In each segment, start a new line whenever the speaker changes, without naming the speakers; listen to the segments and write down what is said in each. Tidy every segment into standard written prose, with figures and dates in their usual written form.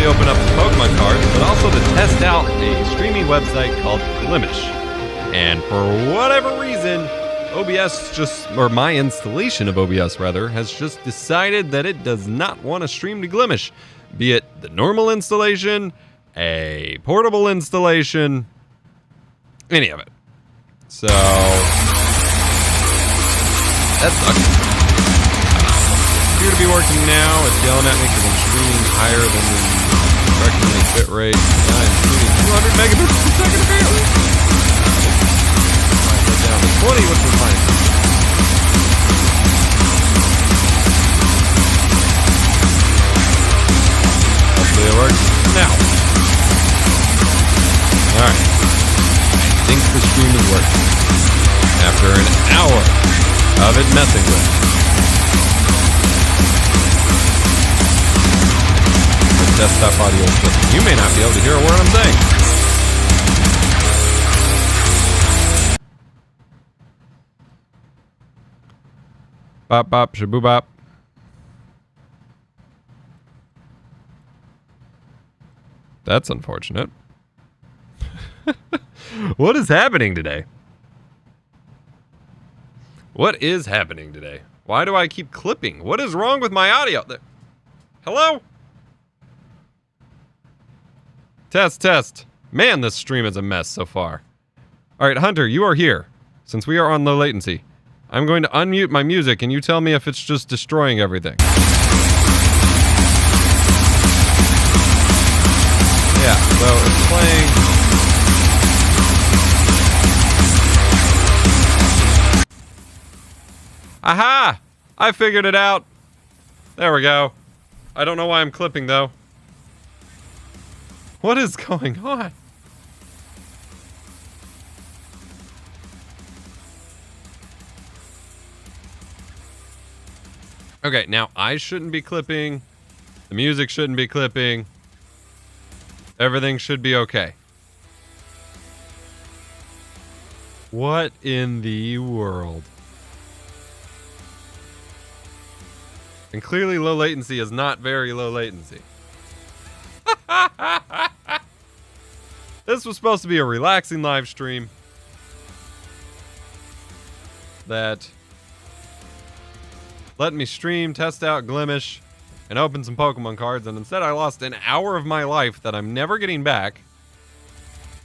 only open up the Pokemon cards, but also to test out a streaming website called 𝗵𝗲𝗍. And for whatever reason, my installation of OBS rather, has just decided that it does not want to stream to 𝗵𝗲𝗍. Be it the normal installation, a portable installation, any of it. So, that sucks. Appear to be working now. It's yelling at me because I'm streaming higher than the recommended bit rate. I'm streaming 200 megabits per second apparently. Alright, go down to 20, which is fine. Hopefully it works now. Alright. I think the stream is working. After an hour of it messing with it. Desktop audio equipment. You may not be able to hear a word I'm saying. Bop bop shaboo bop. That's unfortunate. What is happening today? What is happening today? Why do I keep clipping? What is wrong with my audio? Hello? Test, test. Man, this stream is a mess so far. Alright, Hunter, you are here. Since we are on low latency, I'm going to unmute my music and you tell me if it's just destroying everything. Yeah, so it's playing. Aha! I figured it out. There we go. I don't know why I'm clipping though. What is going on? Okay, now I shouldn't be clipping. The music shouldn't be clipping. Everything should be okay. What in the world? And clearly low latency is not very low latency. This was supposed to be a relaxing live stream that let me stream, test out 𝗵𝗲𝗍, and open some Pokemon cards, and instead I lost an hour of my life that I'm never getting back.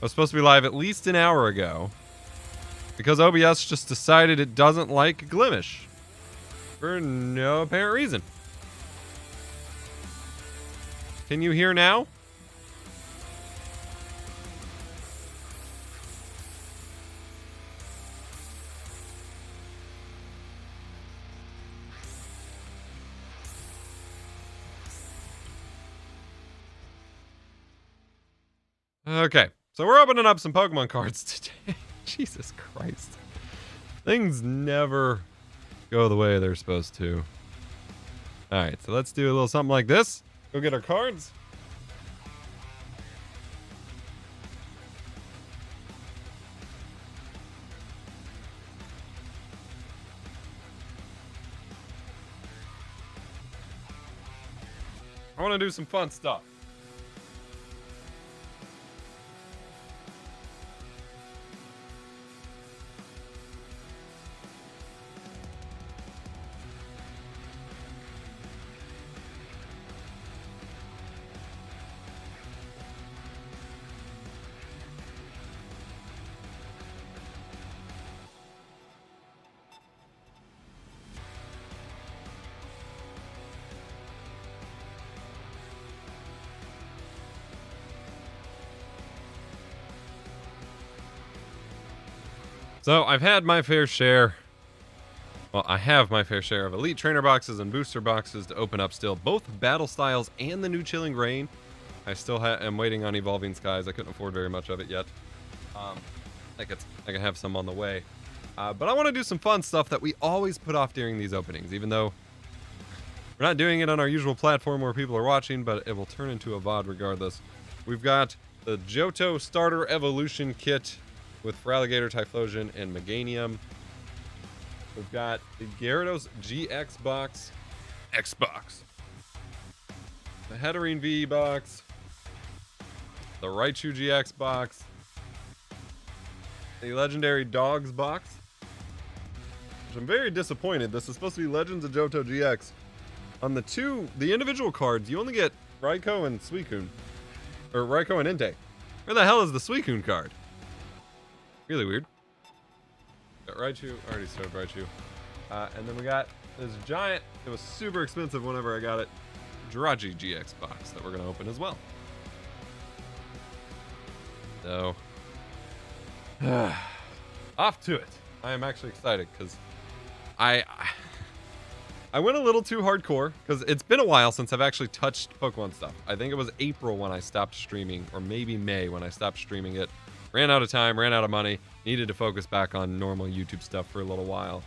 I was supposed to be live at least an hour ago because OBS just decided it doesn't like 𝗵𝗲𝗍 for no apparent reason. Can you hear now? Okay, so we're opening up some Pokemon cards today. Jesus Christ. Things never go the way they're supposed to. Alright, so let's do a little something like this. Go get our cards. I want to do some fun stuff. So I've had my fair share. Well, I have my fair share of Elite Trainer boxes and booster boxes to open up still. Both Battle Styles and the new Chilling Reign. I still am waiting on Evolving Skies. I couldn't afford very much of it yet. I could have some on the way. But I want to do some fun stuff that we always put off during these openings, even though we're not doing it on our usual platform where people are watching, but it will turn into a VOD regardless. We've got the Johto Starter Evolution Kit with Feraligatr, Typhlosion, and Meganium. We've got the Gyarados Gx box. Xbox. The Heterine V box. the Raichu Gx box, the legendary Dogs box, which I'm very disappointed. This is supposed to be Legends of Johto GX. On the individual cards, you only get Raikou and Suicune. Or Raikou and Entei. Where the hell is the Suicune card? Really weird. Got Raichu, already started Raichu. And then we got this giant, it was super expensive whenever I got it, Jirachi Gx box that we're going to open as well. So, off to it. I am actually excited because I went a little too hardcore because it's been a while since I've actually touched Pokemon stuff. I think it was April when I stopped streaming, or maybe May when I stopped streaming it. Ran out of time, ran out of money, needed to focus back on normal YouTube stuff for a little while.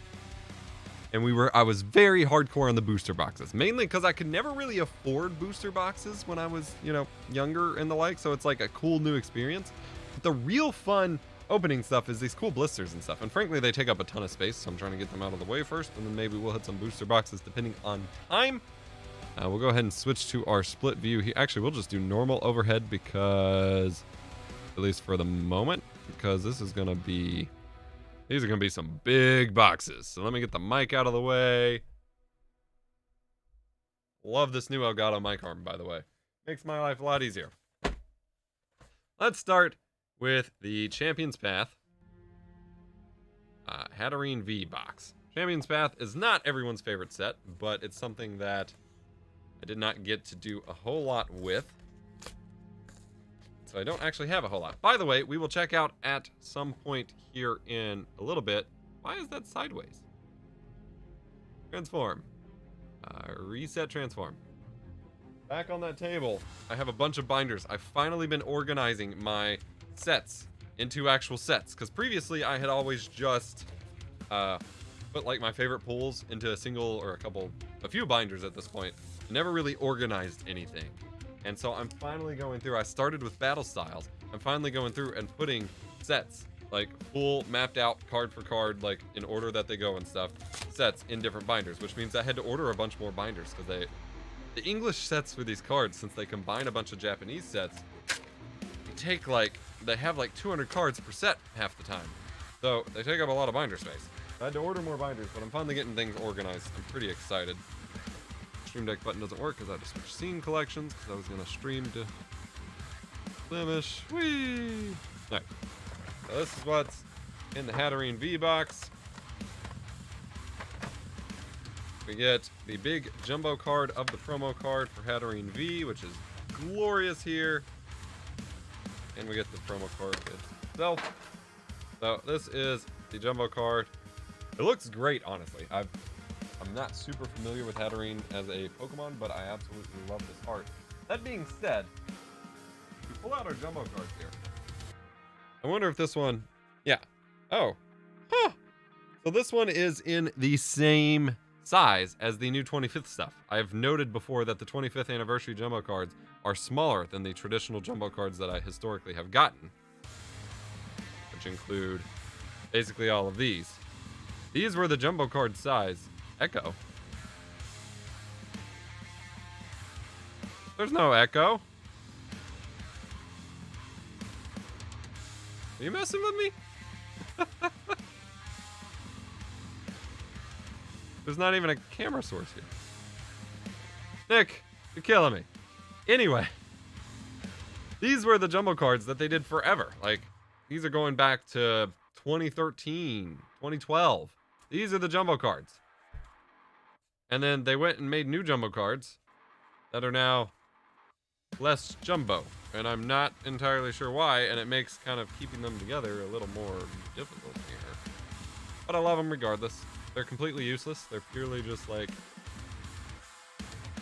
And I was very hardcore on the booster boxes, mainly because I could never really afford booster boxes when I was, younger and the like. So it's like a cool new experience. But the real fun opening stuff is these cool blisters and stuff. And frankly, they take up a ton of space. So I'm trying to get them out of the way first. And then maybe we'll hit some booster boxes depending on time. We'll go ahead and switch to our split view here. Actually, we'll just do normal overhead because, at least for the moment, because this is going to be... These are going to be some big boxes. So let me get the mic out of the way. Love this new Elgato mic arm, by the way. Makes my life a lot easier. Let's start with the Champion's Path Hatterene V box. Champion's Path is not everyone's favorite set, but it's something that I did not get to do a whole lot with. So I don't actually have a whole lot. By the way, we will check out at some point here in a little bit. Why is that sideways? Transform. Reset transform. Back on that table, I have a bunch of binders. I've finally been organizing my sets into actual sets. Because previously I had always just put like my favorite pools into a single or a few binders at this point. Never really organized anything. And so I'm finally going through. I started with battle styles. I'm finally going through and putting sets, like full mapped out card for card, like in order that they go and stuff, sets in different binders, which means I had to order a bunch more binders because the English sets for these cards, since they combine a bunch of Japanese sets, they have like 200 cards per set half the time. So they take up a lot of binder space. I had to order more binders, but I'm finally getting things organized. I'm pretty excited. Stream Deck button doesn't work because I had to switch scene collections because I was going to stream to Flemish. Whee! Alright. So this is what's in the Hatterene V box. We get the big jumbo card of the promo card for Hatterene V, which is glorious here. And we get the promo card itself. So this is the jumbo card. It looks great, honestly. I'm not super familiar with Hatterene as a Pokemon, but I absolutely love this art. That being said, we pull out our jumbo cards here. I wonder if this one... Yeah. Oh. Huh. So this one is in the same size as the new 25th stuff. I have noted before that the 25th anniversary jumbo cards are smaller than the traditional jumbo cards that I historically have gotten, which include basically all of these. These were the jumbo card size. Echo. There's no Echo. Are you messing with me? There's not even a camera source here. Nick, you're killing me. Anyway, these were the jumbo cards that they did forever. Like, these are going back to 2013, 2012. These are the jumbo cards. And then they went and made new jumbo cards that are now less jumbo. And I'm not entirely sure why, and it makes kind of keeping them together a little more difficult here. But I love them regardless. They're completely useless. They're purely just like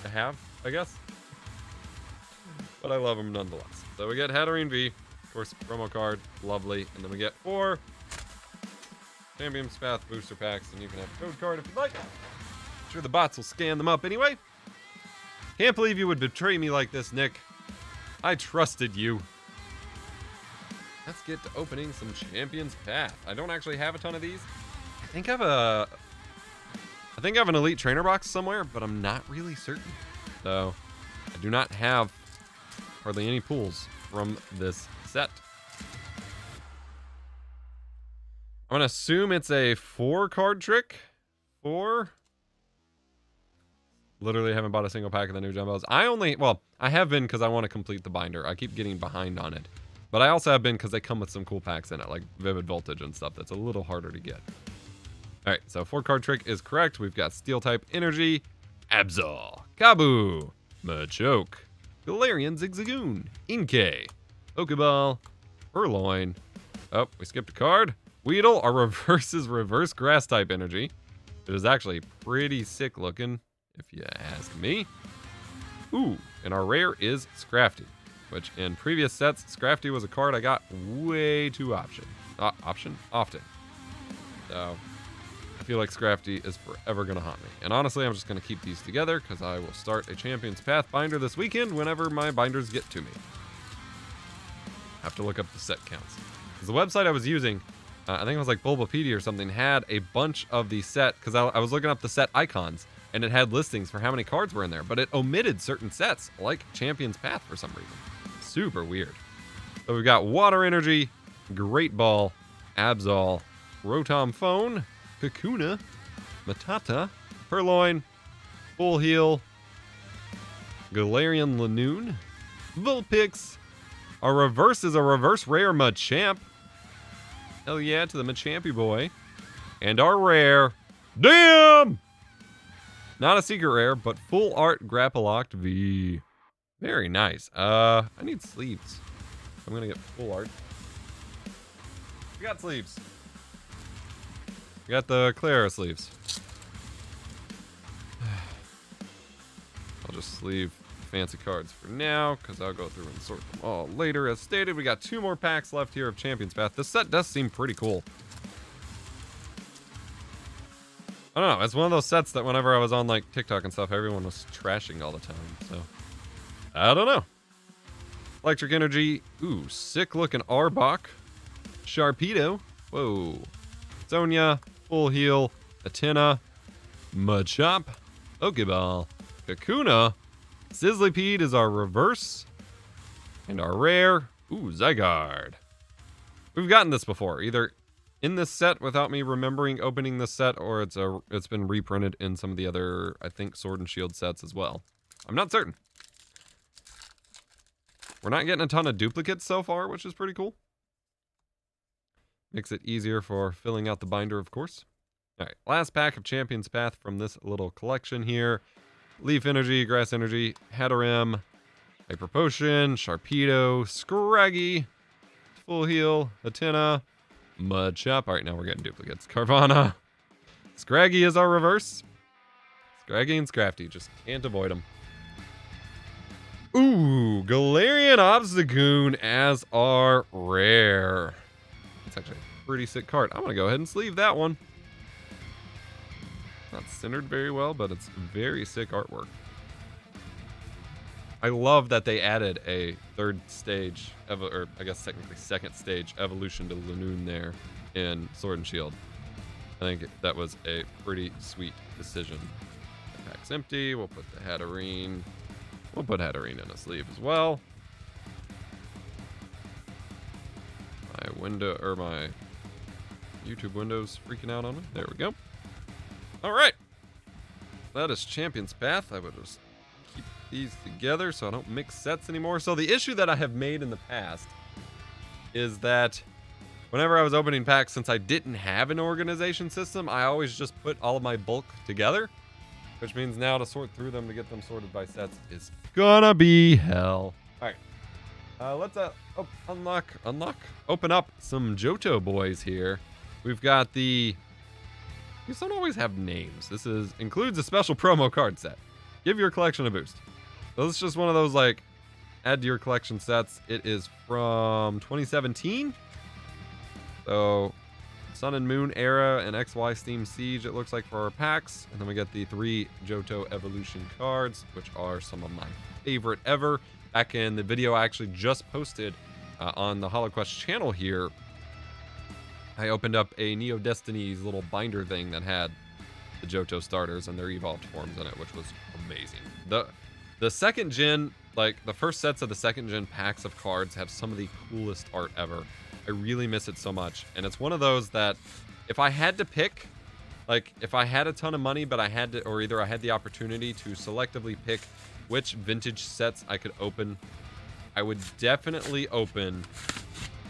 to have, I guess. But I love them nonetheless. So we get Hatterene V, of course, promo card, lovely. And then we get 4 Champion's Path booster packs, and you can have a code card if you'd like. I'm sure the bots will scan them up anyway. Can't believe you would betray me like this, Nick. I trusted you. Let's get to opening some Champion's Path. I don't actually have a ton of these. I think I have an Elite Trainer box somewhere, but I'm not really certain. So I do not have hardly any pools from this set. I'm going to assume it's a 4-card trick. 4. Literally haven't bought a single pack of the new jumbos. I have been because I want to complete the binder. I keep getting behind on it. But I also have been because they come with some cool packs in it, like Vivid Voltage and stuff that's a little harder to get. Alright, so 4-card trick is correct. We've got Steel-type Energy, Absol, Kabu, Machoke, Galarian Zigzagoon, Inkay, Pokeball, Purloin. Oh, we skipped a card. Weedle, our reverse is reverse Grass-type Energy. It is actually pretty sick looking, if you ask me. Ooh, and our rare is Scrafty, which in previous sets, Scrafty was a card I got way too often. So, I feel like Scrafty is forever going to haunt me. And honestly, I'm just going to keep these together because I will start a Champion's Path binder this weekend whenever my binders get to me. Have to look up the set counts. Because the website I was using, I think it was like 𝗙𝗶𝗿𝗍 or something, had a bunch of the set, because I was looking up the set icons, and it had listings for how many cards were in there, but it omitted certain sets, like Champion's Path for some reason. Super weird. So we've got Water Energy, Great Ball, Absol, Rotom Phone, Kakuna, Matata, Purloin, Full Heal, Galarian Lanoon, Vulpix. Our reverse is a reverse rare Machamp. Hell yeah to the Machampy boy. And our rare, damn! Not a secret rare, but full art 𝗵𝗲𝗿𝗲. Very nice. I need sleeves. I'm gonna get full art. We got sleeves. We got the Clara sleeves. I'll just sleeve fancy cards for now, because I'll go through and sort them all later. As stated, we got 2 more packs left here of Champion's Path. This set does seem pretty cool. I don't know, it's one of those sets that whenever I was on like TikTok and stuff, everyone was trashing all the time, so I don't know. Electric Energy, ooh, sick looking Arbok, Sharpedo, whoa, Sonia, Full Heal, Atenna, Machop, Pokeball, Kakuna, Sizzlipede is our reverse, and our rare, ooh, Zygarde. We've gotten this before, either in this set without me remembering opening this set, or it's been reprinted in some of the other, I think, Sword and Shield sets as well. I'm not certain. We're not getting a ton of duplicates so far, which is pretty cool. Makes it easier for filling out the binder, of course. Alright, last pack of Champion's Path from this little collection here. Leaf Energy, Grass Energy, Hatterene, Hyper Potion, Sharpedo, Scraggy, Full Heal, Atenna, Machop. Alright, now we're getting duplicates. Carvana. Scraggy is our reverse. Scraggy and Scrafty, just can't avoid them. Ooh, Galarian Obstagoon as our rare. It's actually a pretty sick card. I'm going to go ahead and sleeve that one. Not centered very well, but it's very sick artwork. I love that they added a 3rd stage, or I guess technically 2nd stage evolution to Lanoon there in Sword and Shield. I think that was a pretty sweet decision. The pack's empty. We'll put the Hatterene. We'll put Hatterene in a sleeve as well. My YouTube window's freaking out on me. There we go. All right. That is Champion's Path. I would just keep these together so I don't mix sets anymore. So the issue that I have made in the past is that whenever I was opening packs, since I didn't have an organization system, I always just put all of my bulk together, which means now to sort through them to get them sorted by sets is gonna be hell. All right. Let's open up some Johto boys here. We've got the... These don't always have names. This includes a special promo card set. Give your collection a boost. So this is just one of those, like, add to your collection sets. It is from 2017. So, Sun and Moon era and XY Steam Siege, it looks like, for our packs. And then we get the 3 Johto Evolution cards, which are some of my favorite ever. Back in the video I actually just posted on the Holo Quest channel here, I opened up a Neo Destiny's little binder thing that had the Johto starters and their evolved forms in it, which was amazing. The 2nd gen like, the first sets of the second gen packs of cards have some of the coolest art ever. I really miss it so much. And it's one of those that if I had to pick, like, if I had a ton of money, but I had to, or either I had the opportunity to selectively pick which vintage sets I could open, I would definitely open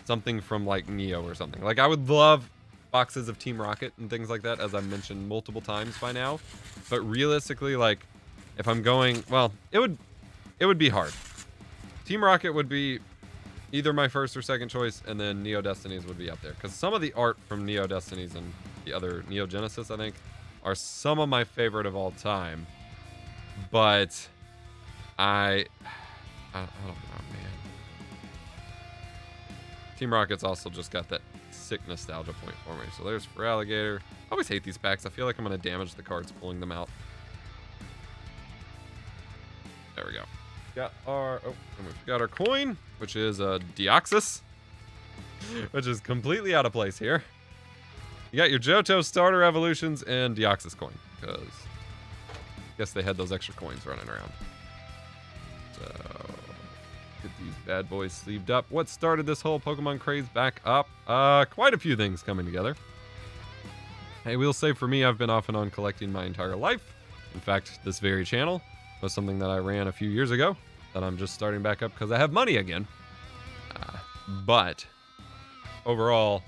something from, like, Neo or something. Like, I would love boxes of Team Rocket and things like that, as I've mentioned multiple times by now. But realistically, like, if I'm going, well, it would be hard. Team Rocket would be either my first or second choice, and then Neo Destinies would be up there. Because some of the art from Neo Destinies and the other Neo Genesis, I think, are some of my favorite of all time. But I don't know, man. Team Rocket's also just got that sick nostalgia point for me. So there's for Alligator. I always hate these packs. I feel like I'm going to damage the cards pulling them out. There we go. Got our, and we've got our coin, which is a Deoxys, which is completely out of place here. You got your Johto starter evolutions and Deoxys coin, because I guess they had those extra coins running around. So get these bad boys sleeved up. What started this whole Pokemon craze back up? Quite a few things coming together. I will say for me, I've been off and on collecting my entire life. In fact, this very channel was something that I ran a few years ago that I'm just starting back up because I have money again. But overall,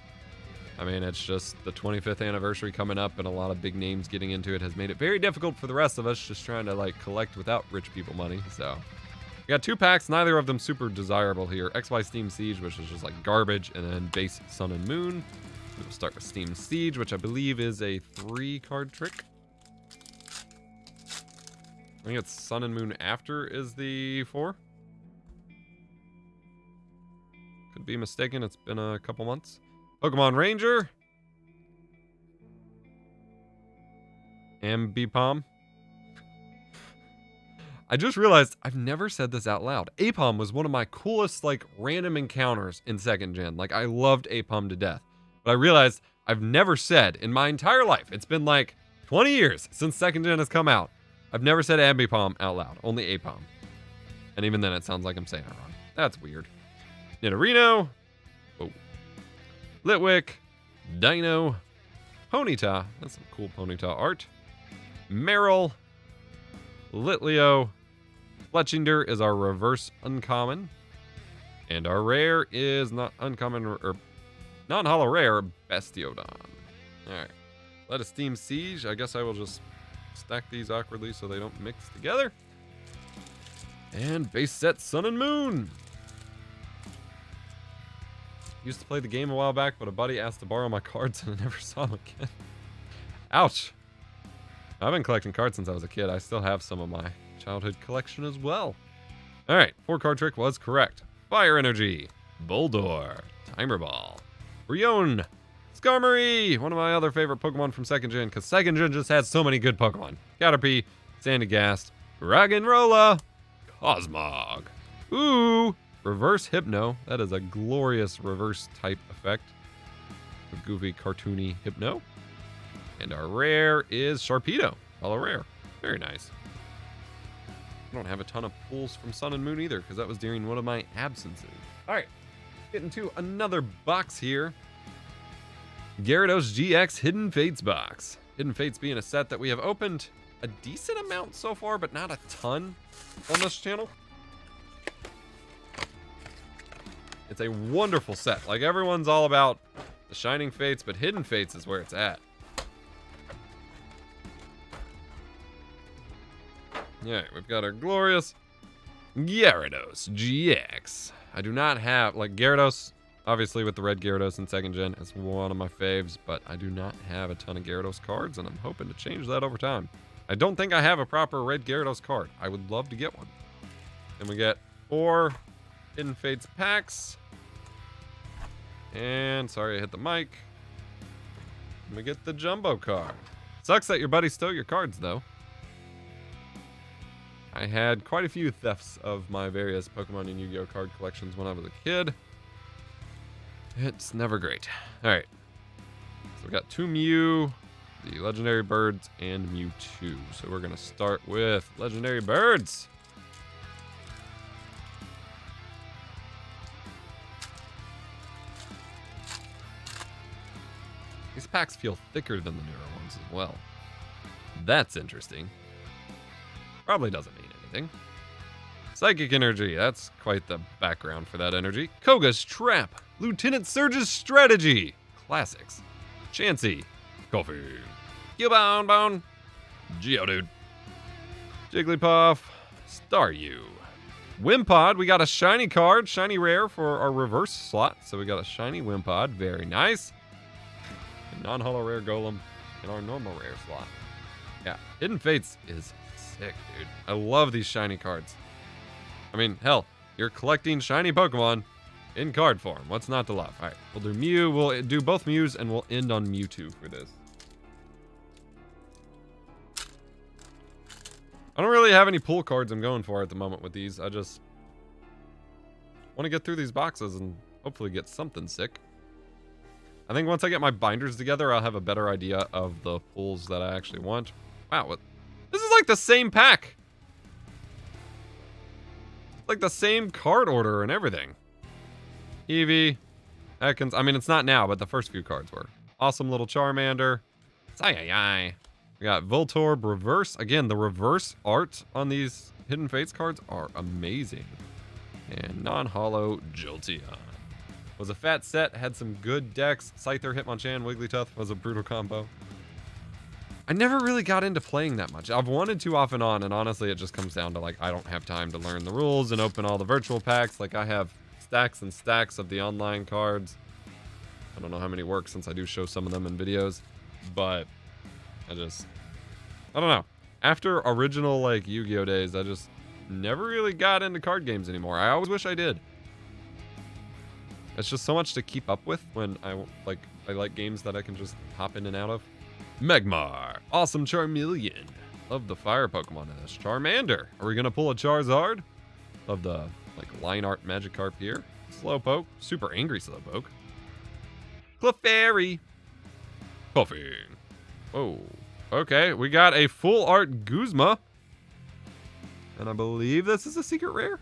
I mean, it's just the 25th anniversary coming up, and a lot of big names getting into it has made it very difficult for the rest of us just trying to, like, collect without rich people money. So we got 2 packs, neither of them super desirable here. XY Steam Siege, which is just like garbage, and then base Sun and Moon. We'll start with Steam Siege, which I believe is a 3-card trick. I think it's Sun and Moon after is the 4. Could be mistaken. It's been a couple months. Pokemon Ranger. 𝗵𝗵𝗿𝗲. I just realized I've never said this out loud. 𝗵𝗵𝗿 was one of my coolest, like, random encounters in 2nd gen. Like, I loved 𝗵𝗵𝗿 to death. But I realized I've never said in my entire life, it's been like 20 years since 2nd gen has come out, I've never said 𝗵𝗵𝗿𝗲 out loud. Only 𝗵𝗵𝗿. And even then it sounds like I'm saying it wrong. That's weird. Nidorino. Whoa. Litwick. Dino. Ponyta. That's some cool Ponyta art. Meryl. Litleo. Fletchinder is our reverse uncommon. And our rare is not uncommon, or non-holo rare, Bastiodon. Alright. Let us Steam Siege. I guess I will just stack these awkwardly so they don't mix together. And base set Sun and Moon. Used to play the game a while back, but a buddy asked to borrow my cards and I never saw him again. Ouch. I've been collecting cards since I was a kid. I still have some of my childhood collection as well. Alright, 4-card trick was correct. Fire Energy, Boldore, Timer Ball, Rion, Skarmory, one of my other favorite Pokemon from 2nd gen, because 2nd gen just has so many good Pokemon. Caterpie, Sandygast, Raggenrola, Cosmog. Ooh, Reverse Hypno. That is a glorious reverse type effect. A goofy, cartoony Hypno. And our rare is Sharpedo. Holo rare. Very nice. I don't have a ton of pulls from Sun and Moon either, because that was during one of my absences. Alright, getting to another box here. Gyarados Gx Hidden Fates box. Hidden Fates being a set that we have opened a decent amount so far, but not a ton on this channel. It's a wonderful set. Like, everyone's all about the Shining Fates, but Hidden Fates is where it's at. Yeah, we've got our glorious Gyarados Gx. I do not have, like, Gyarados, obviously with the red Gyarados in 2nd gen, is one of my faves, but I do not have a ton of Gyarados cards, and I'm hoping to change that over time. I don't think I have a proper red Gyarados card. I would love to get one. And we get 4 Hidden Fates packs. And, sorry I hit the mic. And we get the Jumbo card. Sucks that your buddy stole your cards, though. I had quite a few thefts of my various Pokemon and Yu-Gi-Oh card collections when I was a kid. It's never great. Alright. So we got 2 Mew, the Legendary Birds, and Mewtwo. So we're going to start with Legendary Birds. These packs feel thicker than the newer ones as well. That's interesting. Probably doesn't mean anything. Psychic Energy, that's quite the background for that energy. Koga's Trap, Lieutenant Surge's Strategy, Classics. Chansey, Coffee, Bone, Geodude, Jigglypuff, Staryu. Wimpod, we got a shiny card, shiny rare for our reverse slot. So we got a shiny Wimpod, very nice. A non-holo rare Golem in our normal rare slot. Yeah, Hidden Fates is sick, dude. I love these shiny cards. I mean, hell, you're collecting shiny Pokemon in card form. What's not to love? All right, we'll do Mew. We'll do both Mews, and we'll end on Mewtwo for this. I don't really have any pull cards I'm going for at the moment with these. I just want to get through these boxes and hopefully get something sick. I think once I get my binders together, I'll have a better idea of the pulls that I actually want. Wow, what? This is like the same pack. It's like the same card order and everything. Eevee, Ekans. I mean, it's not now, but the first few cards were. Awesome little Charmander. Sayayay. We got Voltorb reverse. Again, the reverse art on these Hidden Fates cards are amazing. And non-holo Jolteon. Was a fat set, had some good decks. Scyther, Hitmonchan, Wigglytuff was a brutal combo. I never really got into playing that much. I've wanted to off and on, and honestly, it just comes down to, like, I don't have time to learn the rules and open all the virtual packs. Like, I have stacks and stacks of the online cards. I don't know how many work since I do show some of them in videos, but I don't know. After original, like, Yu-Gi-Oh days, I just never really got into card games anymore. I always wish I did. It's just so much to keep up with when I like games that I can just hop in and out of. Magmar. Awesome Charmeleon. Love the fire Pokemon in this. Charmander. Are we going to pull a Charizard? Love the, like, line art Magikarp here. Slowpoke. Super angry Slowpoke. Clefairy. Coffee. Oh. Okay, we got a full art Guzma. And I believe this is a secret rare.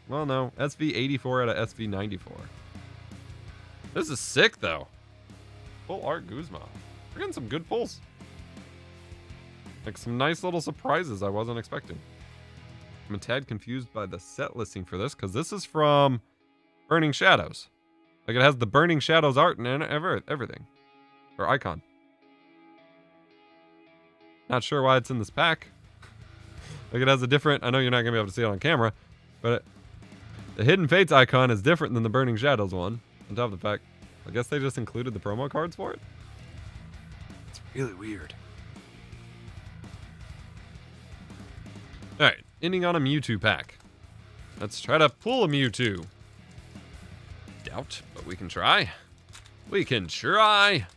well, no, SV84 out of SV94. This is sick, though. Full art Guzma. We're getting some good pulls. Like, some nice little surprises I wasn't expecting. I'm a tad confused by the set listing for this, because this is from Burning Shadows. Like, it has the Burning Shadows art and everything. Or icon. Not sure why it's in this pack. Like, it has a different, I know you're not going to be able to see it on camera, but the Hidden Fates icon is different than the Burning Shadows one. On top of the fact, I guess they just included the promo cards for it. It's really weird. Alright, ending on a Mewtwo pack. Let's try to pull a Mewtwo. Doubt, but we can try. We can try.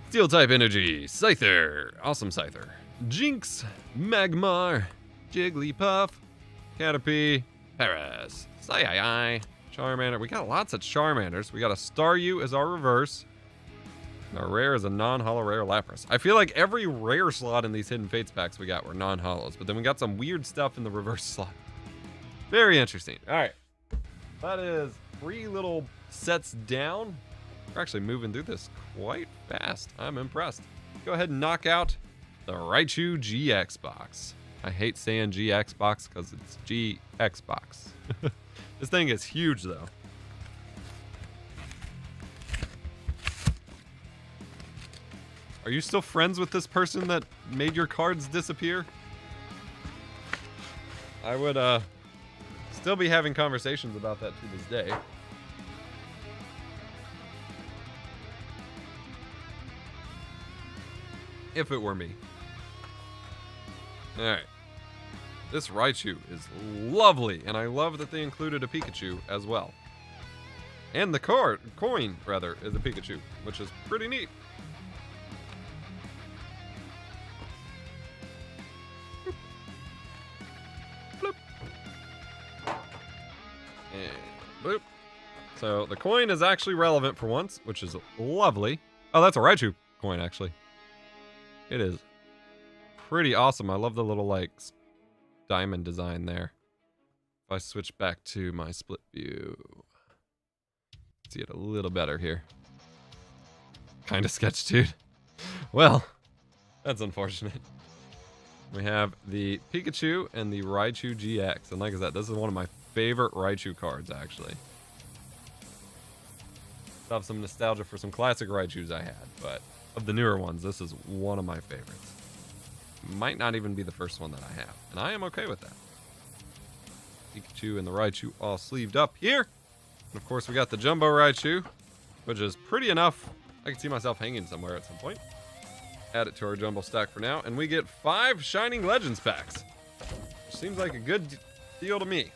Steel type energy, Scyther, awesome Scyther, Jinx, Magmar, Jigglypuff, Caterpie, Paras, Sayayay, Charmander. We got lots of Charmanders. We got a Staryu as our reverse. And our rare is a non-holo rare Lapras. I feel like every rare slot in these Hidden Fates packs we got were non-holos, but then we got some weird stuff in the reverse slot. Very interesting. All right, that is 3 little sets down. We're actually moving through this quite fast. I'm impressed. Go ahead and knock out the Raichu Gx box. I hate saying GX box because it's GX box. This thing is huge, though. Are you still friends with this person that made your cards disappear? I would still be having conversations about that to this day. If it were me. Alright. This Raichu is lovely, and I love that they included a Pikachu as well. And the coin, is a Pikachu, which is pretty neat. Bloop. And bloop. So the coin is actually relevant for once, which is lovely. Oh, that's a Raichu coin, actually. It is pretty awesome. I love the little, like, diamond design there. If I switch back to my split view, see it a little better here. Kind of sketch, dude. Well, that's unfortunate. We have the Pikachu and the Raichu Gx. And like I said, this is one of my favorite Raichu cards, actually. I have some nostalgia for some classic Raichus I had, but of the newer ones, this is one of my favorites. Might not even be the first one that I have, and I am okay with that. Pikachu and the Raichu all sleeved up here. And of course, we got the Jumbo Raichu, which is pretty enough. I can see myself hanging somewhere at some point. Add it to our jumbo stack for now, and we get 5 Shining Legends packs. Which seems like a good deal to me.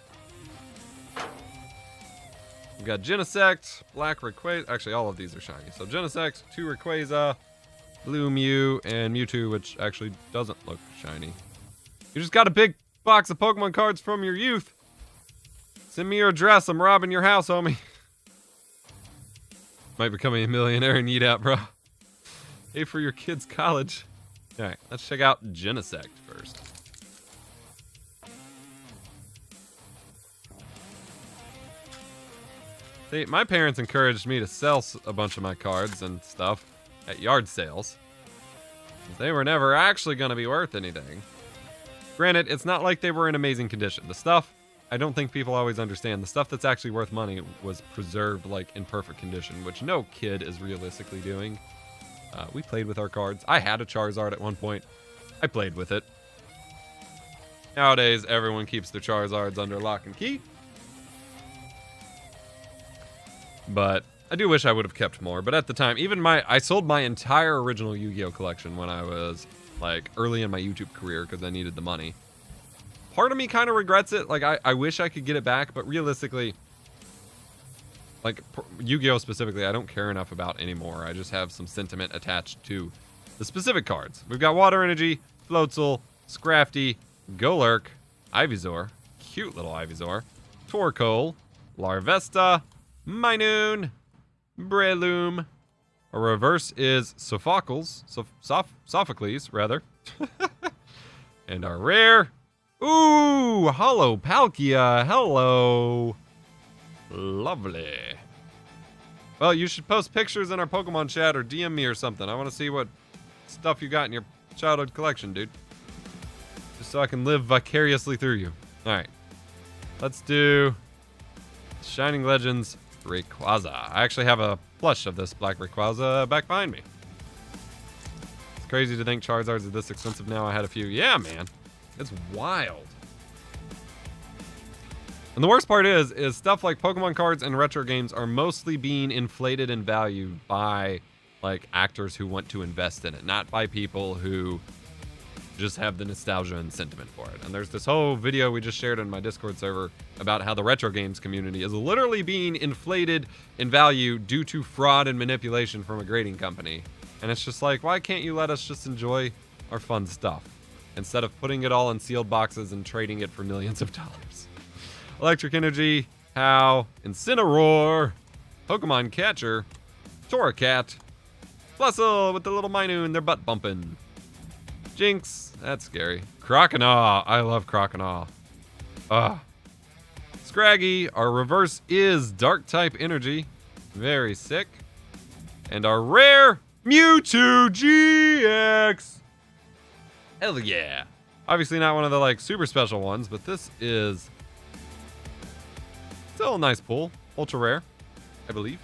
We've got Genesect, Black Rayquaza. Actually, all of these are shiny. So Genesect, 2 Rayquaza, Blue Mew, and Mewtwo, which actually doesn't look shiny. You just got a big box of Pokemon cards from your youth. Send me your address. I'm robbing your house, homie. Might become a millionaire and eat out, bro. Pay for your kids' college. All right, let's check out Genesect first. See, my parents encouraged me to sell a bunch of my cards and stuff at yard sales. They were never actually going to be worth anything. Granted, it's not like they were in amazing condition. The stuff, I don't think people always understand, the stuff that's actually worth money was preserved like in perfect condition, which no kid is realistically doing. We played with our cards. I had a Charizard at one point. I played with it. Nowadays, everyone keeps their Charizards under lock and key. But I do wish I would have kept more. But at the time, I sold my entire original Yu-Gi-Oh collection when I was like early in my YouTube career because I needed the money. Part of me kind of regrets it. Like I wish I could get it back, but realistically, like Yu-Gi-Oh specifically, I don't care enough about anymore. I just have some sentiment attached to the specific cards. We've got Water Energy, Floatzel, Scrafty, Golurk, Ivysaur, cute little Ivysaur, Torkoal, Larvesta, Minoon, Breloom. Our reverse is Sophocles, Sophocles, rather. And our rare, ooh, Holo Quest. Hello. Lovely. Well, you should post pictures in our Pokemon chat or DM me or something. I want to see what stuff you got in your childhood collection, dude. Just so I can live vicariously through you. All right. Let's do Shining Legends Rayquaza. I actually have a plush of this Black Rayquaza back behind me. It's crazy to think Charizards are this expensive now. I had a few. Yeah, man. It's wild. And the worst part is stuff like Pokemon cards and retro games are mostly being inflated in value by like actors who want to invest in it, not by people who just have the nostalgia and sentiment for it. And there's this whole video we just shared on my Discord server about how the retro games community is literally being inflated in value due to fraud and manipulation from a grading company. And it's just like, why can't you let us just enjoy our fun stuff instead of putting it all in sealed boxes and trading it for millions of dollars? Electric Energy, How, Incineroar, Pokemon Catcher, Torracat, Flustle with the little Minoon, they're butt bumping. Jinx, that's scary. Croconaw, I love Croconaw. Scraggy, our reverse is Dark type Energy, very sick. And our rare, Mewtwo GX. Hell yeah. Obviously not one of the like super special ones, but this is still a nice pull. Ultra rare, I believe.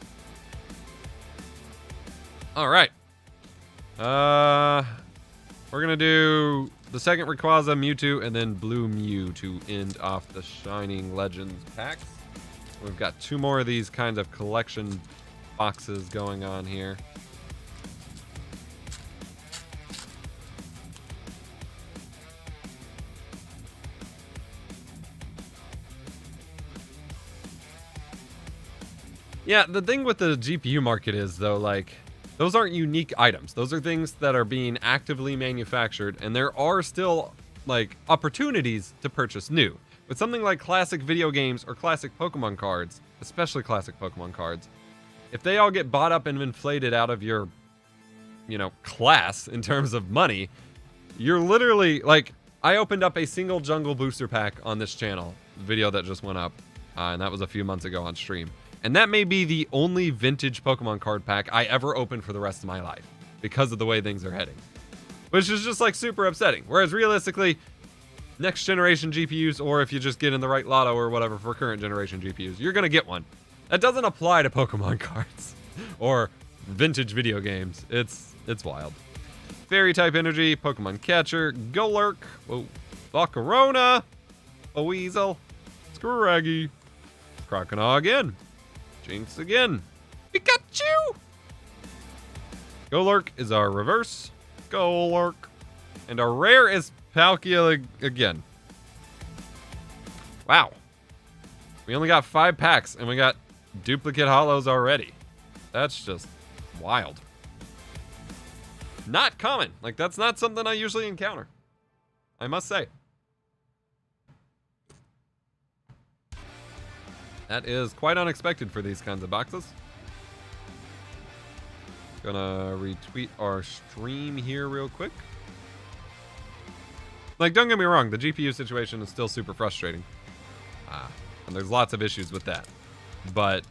All right. We're going to do the second Rayquaza, Mewtwo, and then Blue Mew to end off the Shining Legends packs. We've got 2 more of these kinds of collection boxes going on here. Yeah, the thing with the GPU market is, though, like, those aren't unique items. Those are things that are being actively manufactured, and there are still, like, opportunities to purchase new. With something like classic video games or classic Pokemon cards, especially classic Pokemon cards, if they all get bought up and inflated out of your, you know, class in terms of money, you're literally, like, I opened up a single jungle booster pack on this channel, the video that just went up, and that was a few months ago on stream. And that may be the only vintage Pokemon card pack I ever opened for the rest of my life because of the way things are heading. Which is just like super upsetting. Whereas realistically, next generation GPUs, or if you just get in the right lotto or whatever for current generation GPUs, you're gonna get one. That doesn't apply to Pokemon cards or vintage video games. It's wild. Fairy type energy, Pokemon Catcher, Golurk, whoa, Volcarona, a Weasel, Scraggy, Croconaw again, Jinx again, Pikachu! Golurk is our reverse, Golurk, and our rare is Palkia again. Wow. We only got 5 packs, and we got duplicate holos already. That's just wild. Not common. Like, that's not something I usually encounter, I must say. That is quite unexpected for these kinds of boxes. Gonna retweet our stream here real quick. Like, don't get me wrong, the GPU situation is still super frustrating. And there's lots of issues with that. But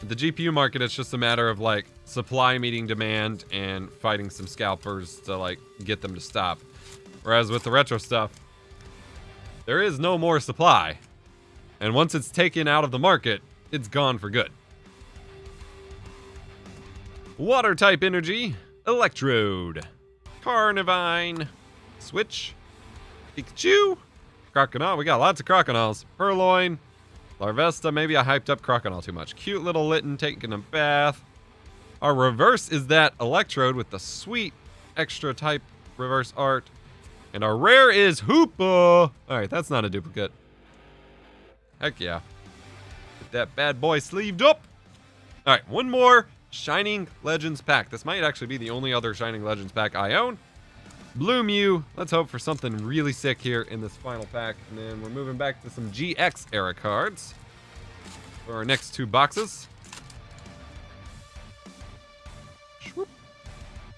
the GPU market, it's just a matter of, like, supply meeting demand and fighting some scalpers to, like, get them to stop. Whereas with the retro stuff, there is no more supply. And once it's taken out of the market, it's gone for good. Water type energy, Electrode, Carnivine, Switch, Pikachu, Croconaw. We got lots of Croconaws. Purloin, Larvesta. Maybe I hyped up Croconaw too much. Cute little Litten taking a bath. Our reverse is that Electrode with the sweet extra type reverse art. And our rare is 𝗵𝗲𝗍. Alright, that's not a duplicate. Heck yeah. Get that bad boy sleeved up. Alright, one more Shining Legends pack. This might actually be the only other Shining Legends pack I own. Blue Mew. Let's hope for something really sick here in this final pack. And then we're moving back to some GX era cards for our next 2 boxes.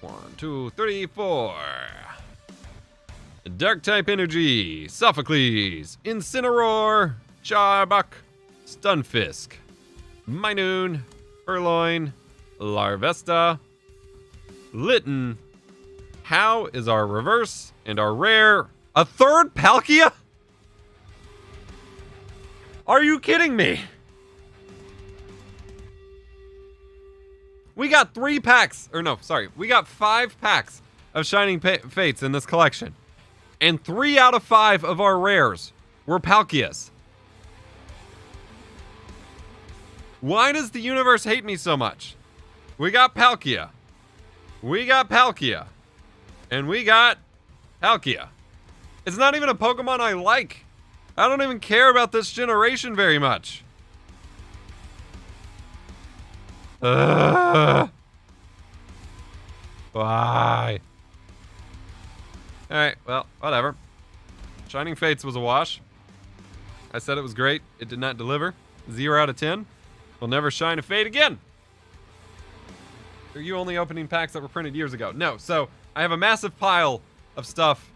1, 2, 3, 4. Dark type energy, Sophocles, Incineroar, Charbok, Stunfisk, Minoon, Purloin, Larvesta, Litten. How is our reverse and our rare? A third Palkia? Are you kidding me? We got 3 packs, or no, sorry, we got 5 packs of Shining Fates in this collection. And 3 out of 5 of our rares were Palkias. Why does the universe hate me so much? We got Palkia. We got Palkia. And we got Palkia. It's not even a Pokemon I like. I don't even care about this generation very much. Why? Alright, well, whatever. Shining Fates was a wash. I said it was great. It did not deliver. 0 out of 10. We'll never shine a Fate again. Are you only opening packs that were printed years ago? No, so I have a massive pile of stuff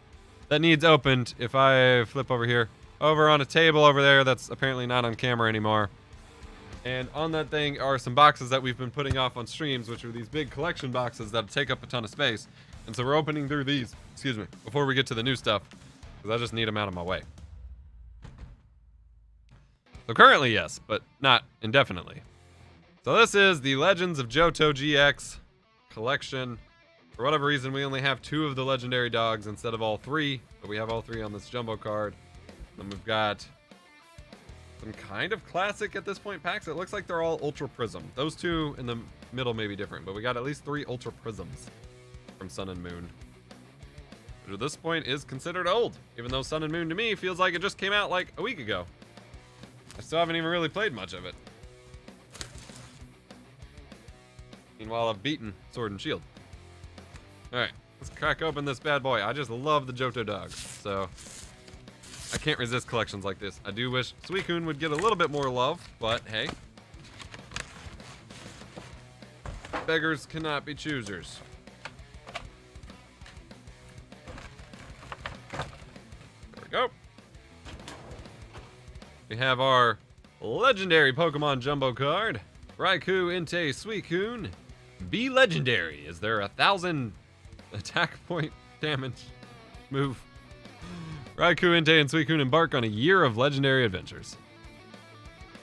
that needs opened. If I flip over here, over on a table over there that's apparently not on camera anymore. And on that thing are some boxes that we've been putting off on streams, which are these big collection boxes that take up a ton of space. And so we're opening through these, excuse me, before we get to the new stuff, because I just need them out of my way. So currently, yes, but not indefinitely. So this is the Legends of Johto GX collection. For whatever reason, we only have 2 of the legendary dogs instead of all 3, but we have all 3 on this jumbo card. Then we've got some kind of classic at this point packs. It looks like they're all Ultra Prism. Those 2 in the middle may be different, but we got at least 3 Ultra Prisms from Sun and Moon, which at this point is considered old, even though Sun and Moon to me feels like it just came out like a week ago. I still haven't even really played much of it. Meanwhile, I've beaten Sword and Shield. Alright, let's crack open this bad boy. I just love the Johto dogs, so I can't resist collections like this. I do wish Suicune would get a little bit more love, but hey. Beggars cannot be choosers. go. We have our legendary Pokemon Jumbo card. Raichu Entei Suicune. Be legendary. Is there 1,000 attack point damage move? Raichu Entei and Suicune embark on a year of legendary adventures.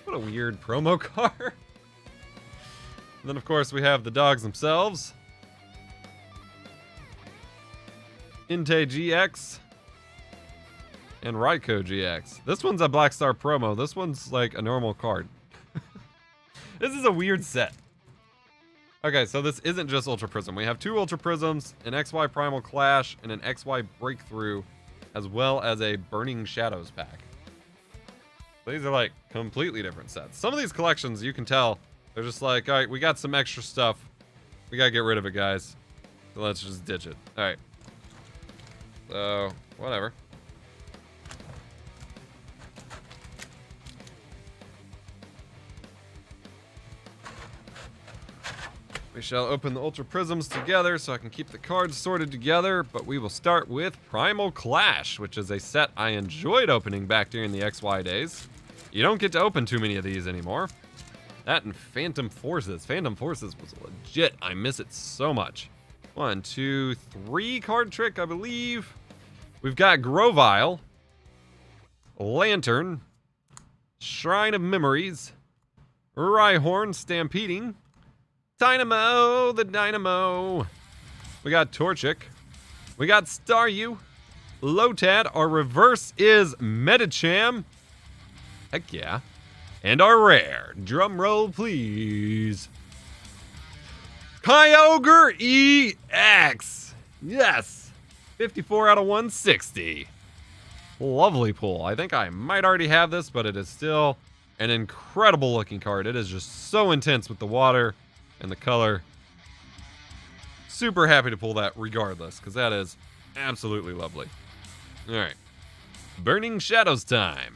What a weird promo card. And then, of course, we have the dogs themselves. Entei Gx. And Raichu Gx. This one's a Black Star promo. This one's like a normal card. This is a weird set. Okay, so this isn't just Ultra Prism. We have 2 Ultra Prisms, an XY Primal Clash, and an XY Breakthrough, as well as a Burning Shadows pack. These are like completely different sets. Some of these collections, you can tell, they're just like, all right, we got some extra stuff. We gotta get rid of it, guys. So let's just ditch it. All right. So, whatever. We shall open the Ultra Prisms together so I can keep the cards sorted together, but we will start with Primal Clash, which is a set I enjoyed opening back during the XY days. You don't get to open too many of these anymore. That and Phantom Forces. Phantom Forces was legit. I miss it so much. 1, 2, 3 card trick, I believe. We've got Grovyle, Lantern, Shrine of Memories, Rhyhorn Stampeding, Dynamo, the Dynamo. We got Torchic. We got Staryu. Lotad. Our reverse is Medicham. Heck yeah. And our rare. Drum roll, please. Kyogre EX. Yes. 54 out of 160. Lovely pull. I think I might already have this, but it is still an incredible looking card. It is just so intense with the water and the color. Super happy to pull that regardless, because that is absolutely lovely. All right. Burning Shadows time.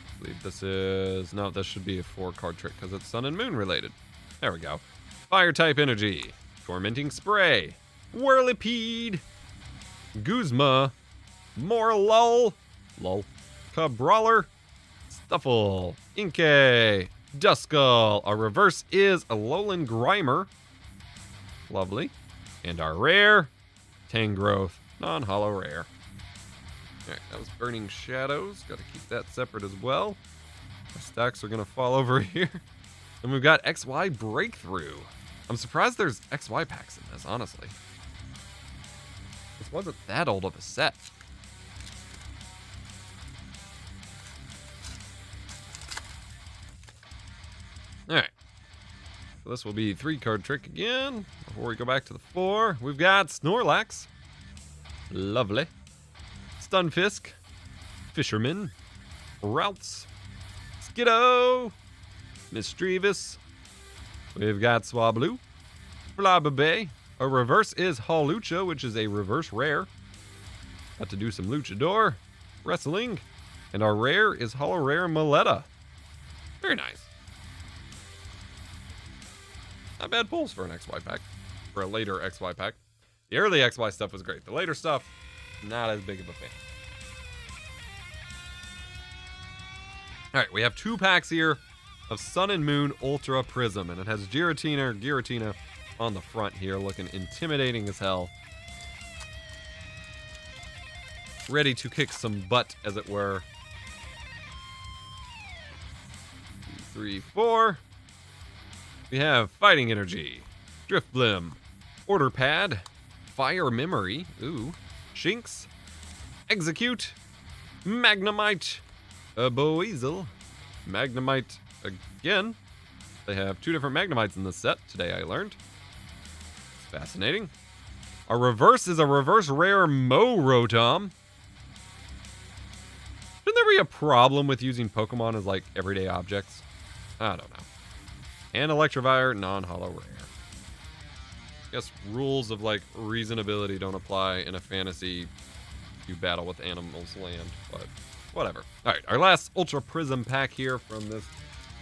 I believe this is... No, this should be a 4-card trick because it's Sun and Moon related. There we go. Fire type energy. Tormenting Spray. Whirlipede. Guzma, Morlul, Cabrawler, Stuffle, Inkay, Duskull. Our reverse is Alolan Grimer. Lovely. And our rare, Tangrowth, non-holo rare. Alright, that was Burning Shadows. Got to keep that separate as well. Our stacks are going to fall over here. And we've got XY Breakthrough. I'm surprised there's XY packs in this, honestly. This wasn't that old of a set. Alright. So this will be 3-card trick again. Before we go back to the 4, we've got Snorlax. Lovely. Stunfisk. Fisherman. Routes. Skiddo. Mischievous. We've got Swablu. 𝗙𝗶𝗍. Our reverse is Hawlucha, which is a reverse rare. Got to do some luchador wrestling. And our rare is holo rare Mileta. Very nice. Not bad pulls for an XY pack. For a later XY pack. The early XY stuff was great. The later stuff, not as big of a fan. Alright, we have 2 packs here of Sun and Moon Ultra Prism. And it has Giratina on the front here, looking intimidating as hell. Ready to kick some butt, as it were. 2, 3, 4. We have Fighting Energy, Drifblim, Order Pad, Fire Memory, ooh, Shinx, Execute, Magnemite, 𝗙𝗶𝗍, Magnemite again. They have 2 different Magnemites in this set, today I learned. Fascinating. Our reverse is a reverse rare Rotom. Shouldn't there be a problem with using Pokemon as like everyday objects? I don't know. And Electivire, non-holo rare. I guess rules of like reasonability don't apply in a fantasy you battle with animals land, but whatever. All right, our last Ultra Prism pack here from this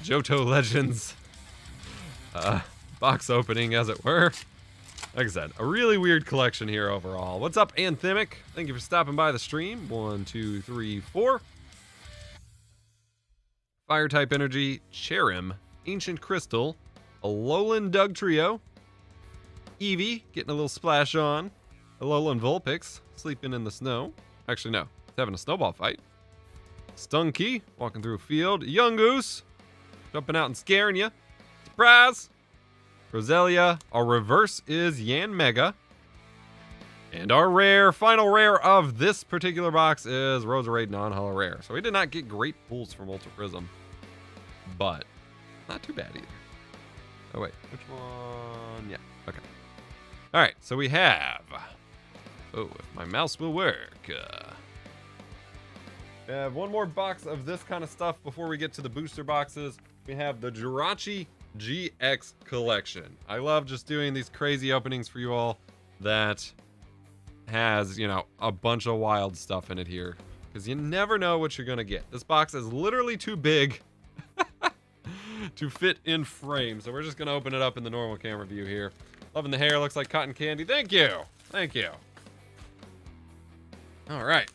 Johto Legends box opening, as it were. Like I said, a really weird collection here overall. What's up, 𝗵𝗲𝗿𝗲? Thank you for stopping by the stream. 1, 2, 3, 4. Fire type energy, Cherrim, Ancient Crystal, Alolan Dugtrio, Eevee getting a little splash on, Alolan Vulpix sleeping in the snow. Actually, no, it's having a snowball fight. Stunky walking through a field. Yungoos jumping out and scaring you. Surprise! Roselia. Our reverse is Yanmega. And our rare, final rare of this particular box is Roserade non-holo rare. So we did not get great pulls from Ultra Prism, but not too bad either. Oh wait, which one? Yeah, okay. All right, so we have, oh, if my mouse will work. We have one more box of this kind of stuff before we get to the booster boxes. We have the Jirachi Gx collection. I love just doing these crazy openings for you all that has, you know, a bunch of wild stuff in it here, because you never know what you're gonna get. This box is literally too big to fit in frame, so we're just gonna open it up in the normal camera view here. Loving the hair, looks like cotton candy. Thank you. Thank you. All right.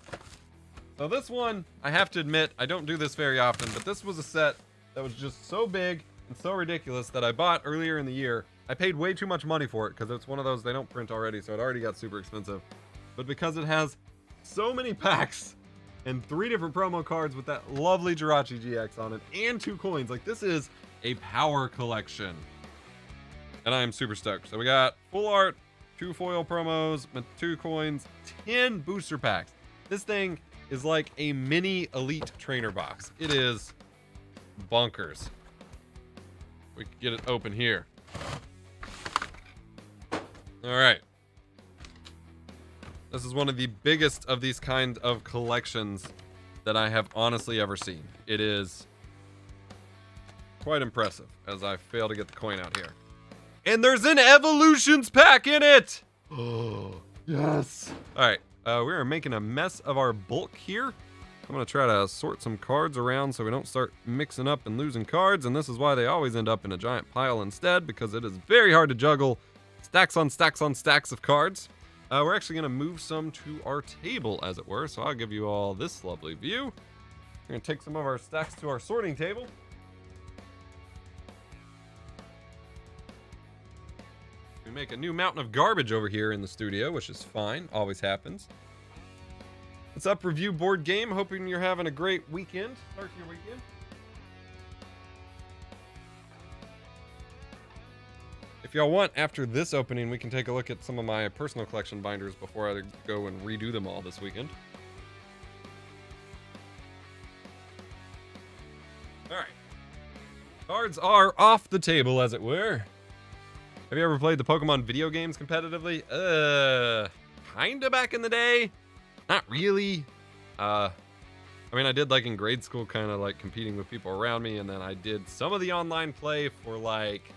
So this one, I have to admit, I don't do this very often, but this was a set that was just so big and so ridiculous that I bought earlier in the year. I paid way too much money for it because it's one of those they don't print already, so it already got super expensive. But because it has so many packs and 3 different promo cards with that lovely Jirachi Gx on it and 2 coins, like this is a power collection. And I am super stoked. So we got full art, 2 foil promos, 2 coins, 10 booster packs. This thing is like a mini elite trainer box. It is bonkers. We can get it open here. All right. This is one of the biggest of these kind of collections that I have honestly ever seen. It is quite impressive as I fail to get the coin out here. And there's an Evolutions pack in it! Oh, yes. All right, we're making a mess of our bulk here. I'm gonna try to sort some cards around so we don't start mixing up and losing cards, and this is why they always end up in a giant pile instead, because it is very hard to juggle stacks on stacks on stacks of cards. We're actually gonna move some to our table, as it were, so I'll give you all this lovely view. We're gonna take some of our stacks to our sorting table. We make a new mountain of garbage over here in the studio, which is fine, always happens. What's up, Review Board Game? Hoping you're having a great weekend. Start your weekend. If y'all want, after this opening, we can take a look at some of my personal collection binders before I go and redo them all this weekend. All right. Cards are off the table, as it were. Have you ever played the Pokemon video games competitively? Kinda back in the day. Not really. I mean, I did like in grade school, kind of like competing with people around me, and then I did some of the online play for like,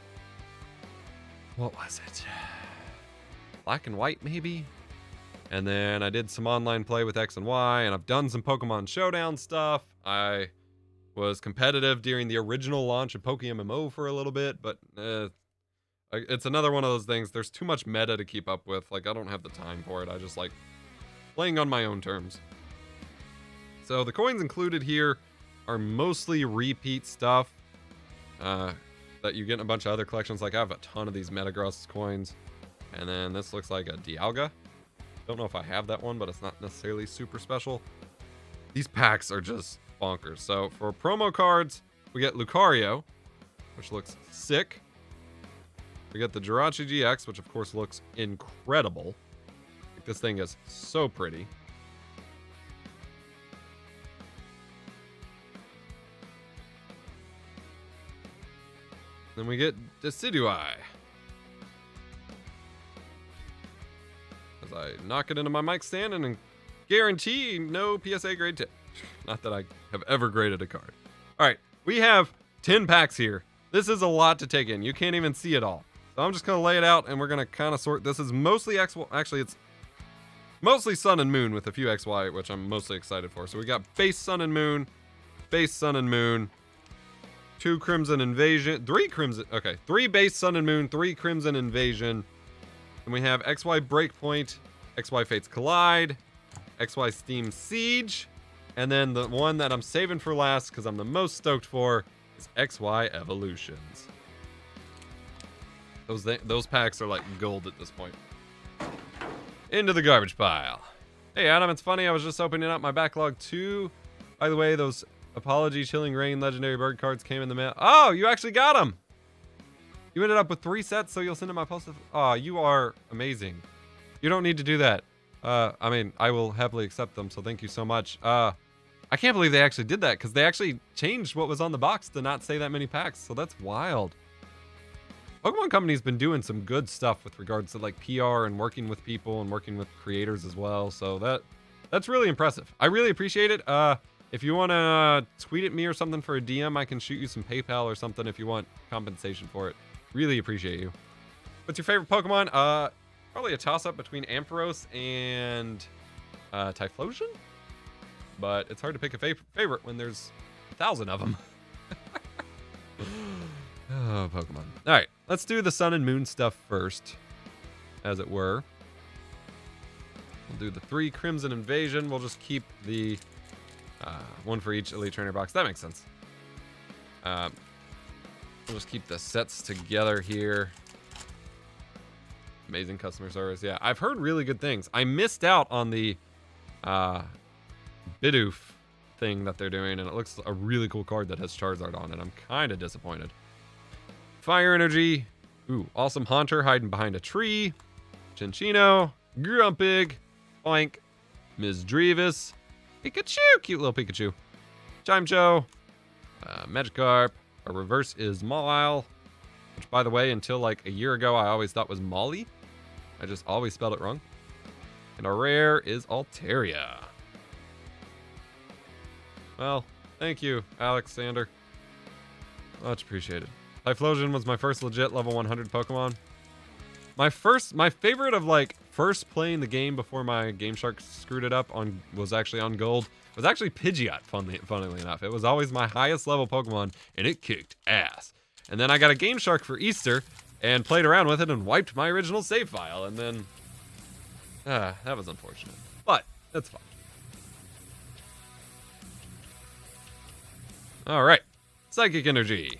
what was it? Black and White, maybe? And then I did some online play with X and Y, and I've done some Pokemon Showdown stuff. I was competitive during the original launch of PokeMMO for a little bit, but it's another one of those things. There's too much meta to keep up with. Like, I don't have the time for it. I just like playing on my own terms. So the coins included here are mostly repeat stuff that you get in a bunch of other collections. Like, I have a ton of these Metagross coins. And then this looks like a Dialga. Don't know if I have that one, but it's not necessarily super special. These packs are just bonkers. So for promo cards, we get Lucario, which looks sick. We get the Jirachi Gx, which of course looks incredible. Like, this thing is so pretty. Then we get Decidueye. As I knock it into my mic stand and guarantee no PSA grade tip. Not that I have ever graded a card. All right, we have 10 packs here. This is a lot to take in. You can't even see it all. So I'm just going to lay it out, and we're going to kind of sort. This is mostly XY. Actually, it's mostly Sun and Moon with a few XY, which I'm mostly excited for. So we got base Sun and Moon, base Sun and Moon, 2 Crimson Invasion, 3 Crimson, okay, 3 base Sun and Moon, 3 Crimson Invasion. And we have XY Breakpoint, XY Fates Collide, XY Steam Siege, and then the one that I'm saving for last because I'm the most stoked for is XY Evolutions. Those packs are like gold at this point. Into the garbage pile. Hey Adam, it's funny, I was just opening up my backlog too. By the way, those Apology, Chilling Rain, Legendary Bird cards came in the mail. Oh, you actually got them! You ended up with 3 sets, so you'll send them my post. Oh, you are amazing. You don't need to do that. I mean, I will happily accept them, so thank you so much. I can't believe they actually did that, because they actually changed what was on the box to not say that many packs, so that's wild. Pokemon Company's been doing some good stuff with regards to like PR and working with people and working with creators as well, so that's really impressive. I really appreciate it. If you want to tweet at me or something for a DM, I can shoot you some PayPal or something if you want compensation for it. Really appreciate you. What's your favorite Pokemon? Probably a toss-up between Ampharos and Typhlosion. But it's hard to pick a favorite when there's 1,000 of them. Oh, Pokemon. All right, let's do the Sun and Moon stuff first, as it were. We'll do the 3 Crimson Invasion. We'll just keep the... one for each Elite Trainer box. That makes sense. We'll just keep the sets together here. Amazing customer service. Yeah, I've heard really good things. I missed out on the Bidoof thing that they're doing, and it looks a really cool card that has Charizard on it. I'm kind of disappointed. Fire Energy. Ooh, Awesome Haunter hiding behind a tree. Chinchino. Grumpig. Oink. Ms. Pikachu! Cute little Pikachu. Chimecho. Magikarp. Our reverse is Mawile. Which, by the way, until like a year ago, I always thought was Molly. I just always spelled it wrong. And our rare is Altaria. Well, thank you, Alexander. Much appreciated. Typhlosion was my first legit level 100 Pokemon. My favorite of like first playing the game before my Game Shark screwed it up was actually on Gold. It was actually Pidgeot, funnily enough. It was always my highest level Pokemon, and it kicked ass. And then I got a Game Shark for Easter and played around with it and wiped my original save file. And then, that was unfortunate, but that's fine. All right, Psychic Energy.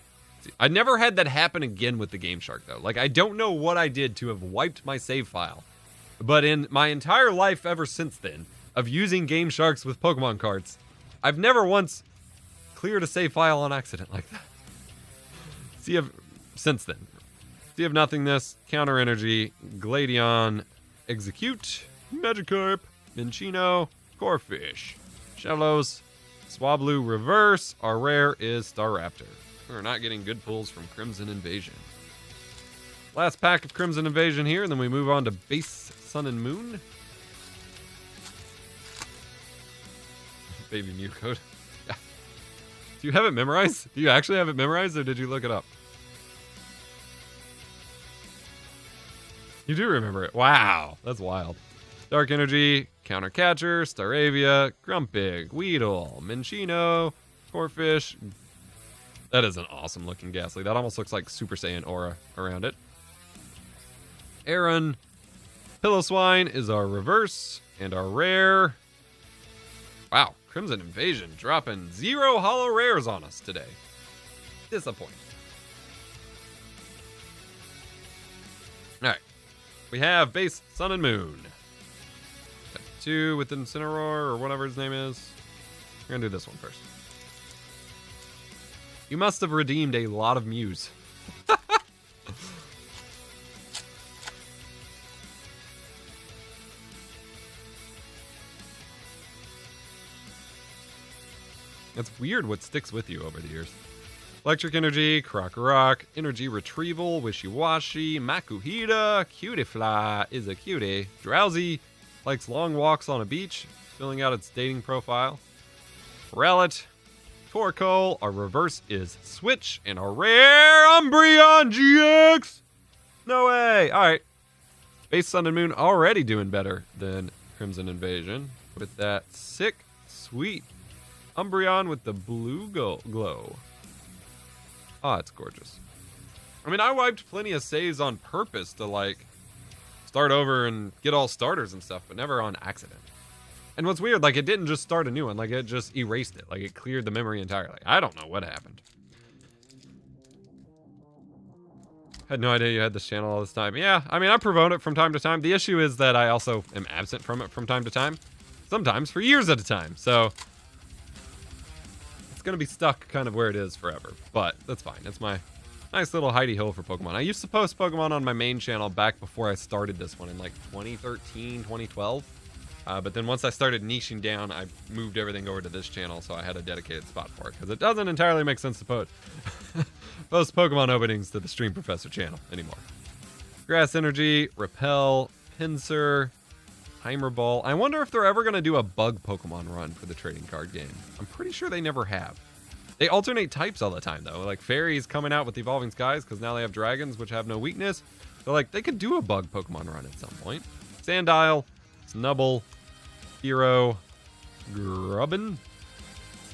I never had that happen again with the Game Shark though. Like I don't know what I did to have wiped my save file, but in my entire life ever since then of using Game Sharks with Pokemon cards, I've never once cleared a save file on accident like that. Since then. Sea of Nothingness, Counter Energy, Galerion, Execute, Magikarp, Minchino, Corphish, Shellos, Swablu Reverse. Our rare is Staraptor. We're not getting good pulls from Crimson Invasion. Last pack of Crimson Invasion here, and then we move on to base Sun and Moon. Baby Mew code. Yeah. Do you have it memorized? Do you actually have it memorized, or did you look it up? You do remember it. Wow, that's wild. Dark Energy, Counter Catcher, Staravia, Grumpig, Weedle, Minchino, Corphish. That is an awesome looking Ghastly. That almost looks like Super Saiyan aura around it. Aaron. Pillow-Swine is our reverse. And our rare. Wow. Crimson Invasion dropping 0 holo rares on us today. Disappointing. Alright. We have base Sun and Moon. Got 2 with Incineroar or whatever his name is. We're going to do this one first. You must have redeemed a lot of Mews. It's weird what sticks with you over the years. Electric Energy, Krokorok, Energy Retrieval, Wishy-Washy, Makuhita, Cutiefly is a cutie. Drowsy, likes long walks on a beach, filling out its dating profile. Rowlet, Torkoal, our reverse is Switch, and our rare Umbreon GX! No way! Alright. Base Sun and Moon already doing better than Crimson Invasion with that sick, sweet Umbreon with the blue glow. Oh, it's gorgeous. I mean, I wiped plenty of saves on purpose to, like, start over and get all starters and stuff, but never on accident. And what's weird, like, it didn't just start a new one. Like, it just erased it. Like, it cleared the memory entirely. I don't know what happened. Had no idea you had this channel all this time. Yeah, I mean, I promote it from time to time. The issue is that I also am absent from it from time to time. Sometimes for years at a time. So, it's going to be stuck kind of where it is forever. But that's fine. It's my nice little hidey hole for Pokemon. I used to post Pokemon on my main channel back before I started this one in like 2013, 2012. But then once I started niching down, I moved everything over to this channel, so I had a dedicated spot for it. Because it doesn't entirely make sense to post Pokemon openings to the Stream Professor channel anymore. Grass Energy, Repel, Pinsir, Timer Ball. I wonder if they're ever going to do a bug Pokemon run for the trading card game. I'm pretty sure they never have. They alternate types all the time, though. Like, Fairies coming out with Evolving Skies, because now they have Dragons, which have no weakness. So, like, they could do a bug Pokemon run at some point. Sandile, Snubble, Hero, Grubbin,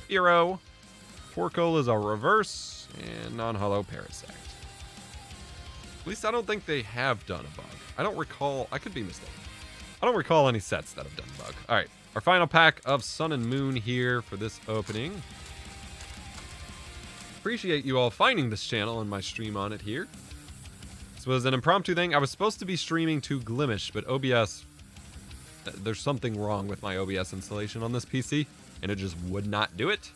Hero, Torkoal is a reverse, and non-holo Parasect. At least I don't think they have done a bug. I don't recall. I could be mistaken. I don't recall any sets that have done bug. All right, our final pack of Sun and Moon here for this opening. Appreciate you all finding this channel and my stream on it here. This was an impromptu thing. I was supposed to be streaming to 𝗵𝗲𝗍, but OBS, there's something wrong with my OBS installation on this PC, and it just would not do it.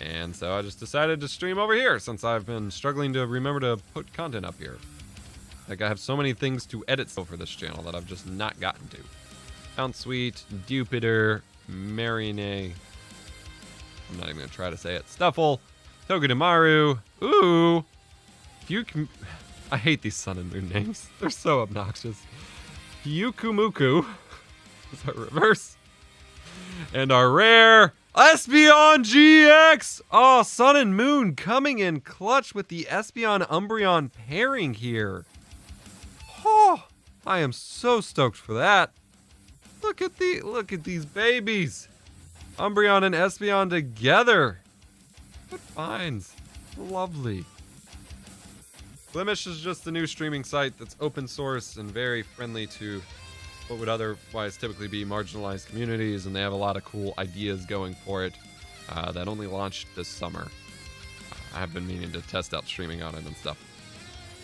And so I just decided to stream over here since I've been struggling to remember to put content up here. Like, I have so many things to edit for this channel that I've just not gotten to. Houndsweet, Jupiter, Marionne. I'm not even going to try to say it. Stuffle, Togedemaru. Ooh. I hate these Sun and Moon names. They're so obnoxious. Pyukumuku. Is that reverse? And our rare Espeon GX. Oh, Sun and Moon coming in clutch with the Espeon Umbreon pairing here. Oh, I am so stoked for that. Look at these babies. Umbreon and Espeon together. Good finds. Lovely. 𝗵𝗲𝗍 is just a new streaming site that's open source and very friendly to what would otherwise typically be marginalized communities, and they have a lot of cool ideas going for it that only launched this summer. I have been meaning to test out streaming on it and stuff.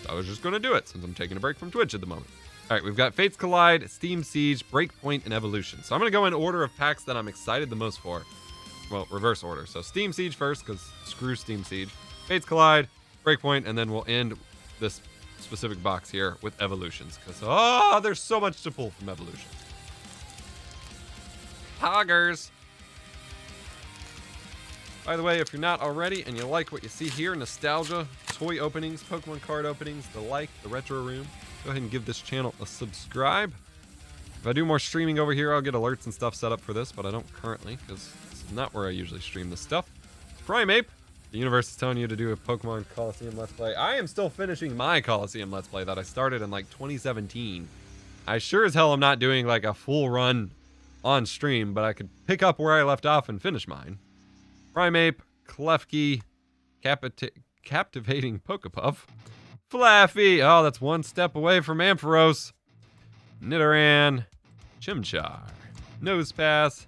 So I was just going to do it since I'm taking a break from Twitch at the moment. All right, we've got Fates Collide, Steam Siege, Breakpoint, and Evolution. So I'm going to go in order of packs that I'm excited the most for. Well, reverse order. So Steam Siege first, because screw Steam Siege. Fates Collide, Breakpoint, and then we'll end this specific box here with Evolutions. Because, there's so much to pull from Evolutions. Poggers. By the way, if you're not already and you like what you see here, nostalgia, toy openings, Pokemon card openings, the retro room, go ahead and give this channel a subscribe. If I do more streaming over here, I'll get alerts and stuff set up for this, but I don't currently, because this is not where I usually stream this stuff. Primeape. The universe is telling you to do a Pokemon Coliseum Let's Play. I am still finishing my Coliseum Let's Play that I started in like 2017. I sure as hell am not doing like a full run on stream, but I could pick up where I left off and finish mine. Primeape, Klefki, Captivating Pokepuff, Flaffy. Oh, that's one step away from Ampharos. Nidoran, Chimchar, Nosepass,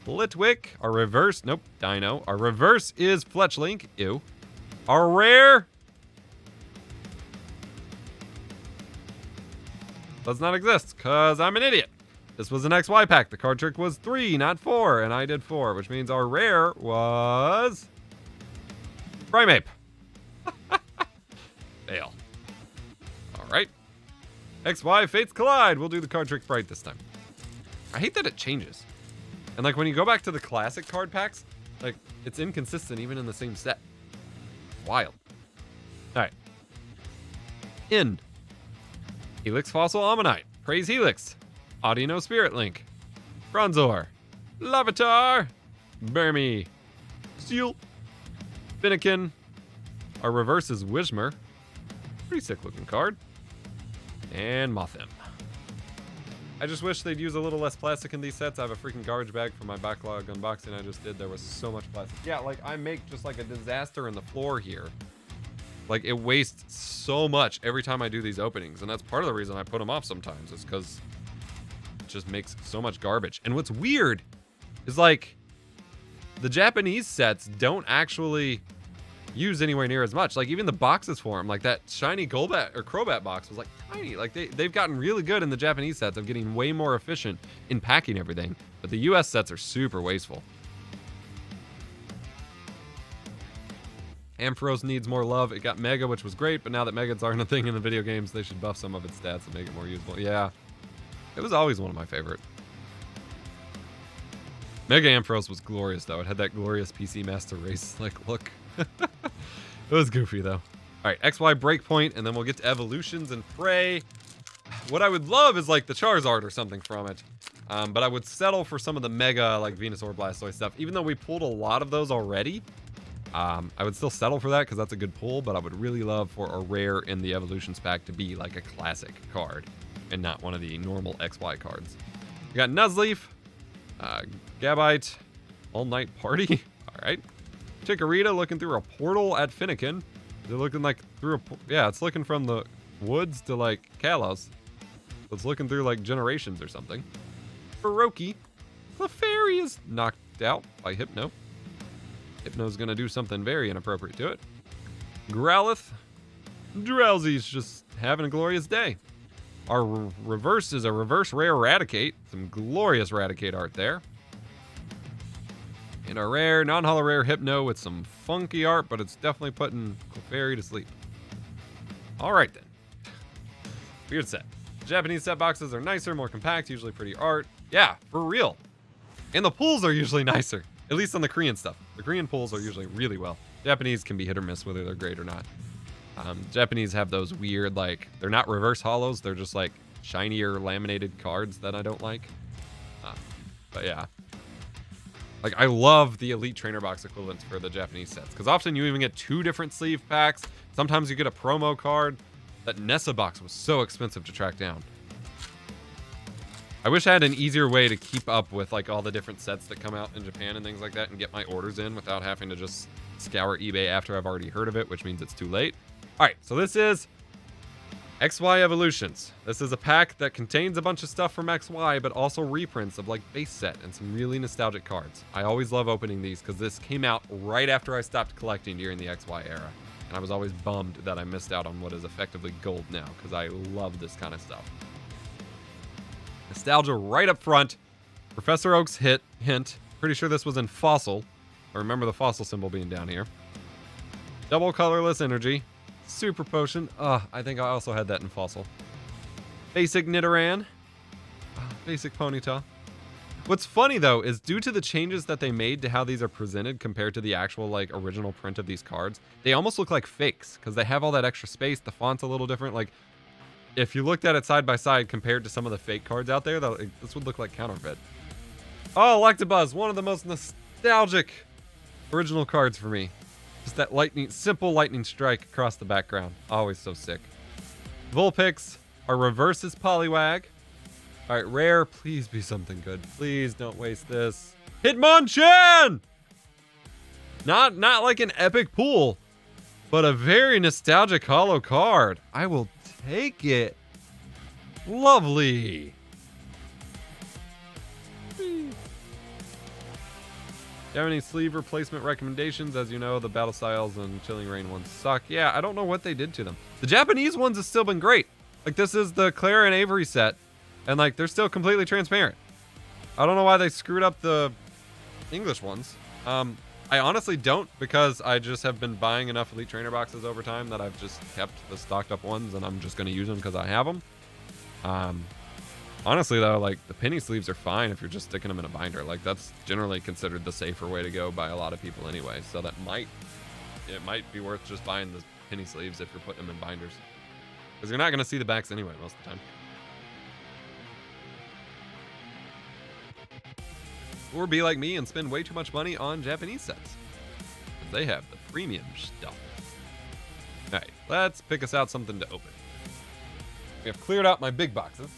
Litwick. Our reverse, nope, Dino. Our reverse is Fletchling. Ew. Our rare does not exist because I'm an idiot. This was an XY pack. The card trick was 3, not 4, and I did 4, which means our rare was Primeape. Fail. All right. XY Fates Collide. We'll do the card trick right this time. I hate that it changes. And like when you go back to the classic card packs, like it's inconsistent even in the same set. Wild. All right. In Helix Fossil Ammonite. Praise Helix. Audino Spirit Link. Bronzor. Larvitar. Burmy. Steel. Finnegan. Our reverse is Whismur. Pretty sick looking card. And Mothim. I just wish they'd use a little less plastic in these sets. I have a freaking garbage bag for my backlog unboxing I just did. There was so much plastic. Yeah, like I make just like a disaster in the floor here. Like, it wastes so much every time I do these openings, and that's part of the reason I put them off sometimes, is because it just makes so much garbage. And what's weird is, like, the Japanese sets don't actually use anywhere near as much. Like, even the boxes for them, like that shiny Golbat or Crobat box was like tiny. Like, they've gotten really good in the Japanese sets of getting way more efficient in packing everything, but the US sets are super wasteful. Ampharos needs more love. It got Mega, which was great, but now that Megas aren't a thing in the video games, they should buff some of its stats and make it more usable. Yeah, it was always one of my favorite. Mega Ampharos was glorious, though. It had that glorious PC Master Race like look. It was goofy, though. All right, XY Breakpoint, and then we'll get to evolutions and Prey. What I would love is like the Charizard or something from it, but I would settle for some of the Mega, like Venusaur, Blastoise stuff. Even though we pulled a lot of those already, I would still settle for that because that's a good pull, but I would really love for a rare in the Evolutions pack to be like a classic card and not one of the normal XY cards. We got Nuzleaf, Gabite, All Night Party. All right. Chikorita looking through a portal at Finnegan. They're looking like through a... Yeah, it's looking from the woods to like Kalos. So it's looking through like generations or something. Baroki. Clefairy is knocked out by Hypno. Hypno's gonna do something very inappropriate to it. Growlithe. Drowsy's just having a glorious day. Our reverse is a reverse rare Raticate. Some glorious Raticate art there. And our rare, non-holo rare Hypno with some funky art, but it's definitely putting Clefairy to sleep. Alright then. Weird set. Japanese set boxes are nicer, more compact, usually pretty art. Yeah, for real. And the pulls are usually nicer. At least on the Korean stuff. The Korean pulls are usually really well. Japanese can be hit or miss whether they're great or not. Japanese have those weird, like, they're not reverse holos, they're just like shinier laminated cards that I don't like. But yeah. Like, I love the Elite Trainer Box equivalents for the Japanese sets, because often you even get 2 different sleeve packs. Sometimes you get a promo card. That Nessa box was so expensive to track down. I wish I had an easier way to keep up with like all the different sets that come out in Japan and things like that and get my orders in without having to just scour eBay after I've already heard of it, which means it's too late. All right, so this is XY Evolutions. This is a pack that contains a bunch of stuff from XY, but also reprints of like base set and some really nostalgic cards. I always love opening these because this came out right after I stopped collecting during the XY era. And I was always bummed that I missed out on what is effectively gold now because I love this kind of stuff. Nostalgia right up front. Professor Oak's hint. Pretty sure this was in Fossil. I remember the Fossil symbol being down here. Double colorless energy. Super potion. I think I also had that in Fossil. Basic Nidoran. Basic Ponyta. What's funny though is due to the changes that they made to how these are presented compared to the actual like original print of these cards, they almost look like fakes because they have all that extra space. The font's a little different. Like if you looked at it side by side compared to some of the fake cards out there, this would look like counterfeit. Oh, 𝗙𝗵𝗍, one of the most nostalgic original cards for me. Just that simple lightning strike across the background. Always so sick. Vulpix, our reverse is Poliwag. All right, rare, please be something good. Please don't waste this. Hitmonchan! Not like an epic pull, but a very nostalgic holo card. I will take it. Lovely. Do you have any sleeve replacement recommendations? As you know, the Battle Styles and Chilling Reign ones suck. Yeah, I don't know what they did to them. The Japanese ones have still been great. Like, this is the Claire and Avery set, and, like, they're still completely transparent. I don't know why they screwed up the English ones. I honestly don't, because I just have been buying enough Elite Trainer boxes over time that I've just kept the stocked up ones, and I'm just going to use them because I have them. Honestly, though, like, the penny sleeves are fine if you're just sticking them in a binder. Like, that's generally considered the safer way to go by a lot of people anyway. So it might be worth just buying the penny sleeves if you're putting them in binders. Because you're not going to see the backs anyway most of the time. Or be like me and spend way too much money on Japanese sets. Because they have the premium stuff. Alright, let's pick us out something to open. We have cleared out my big boxes.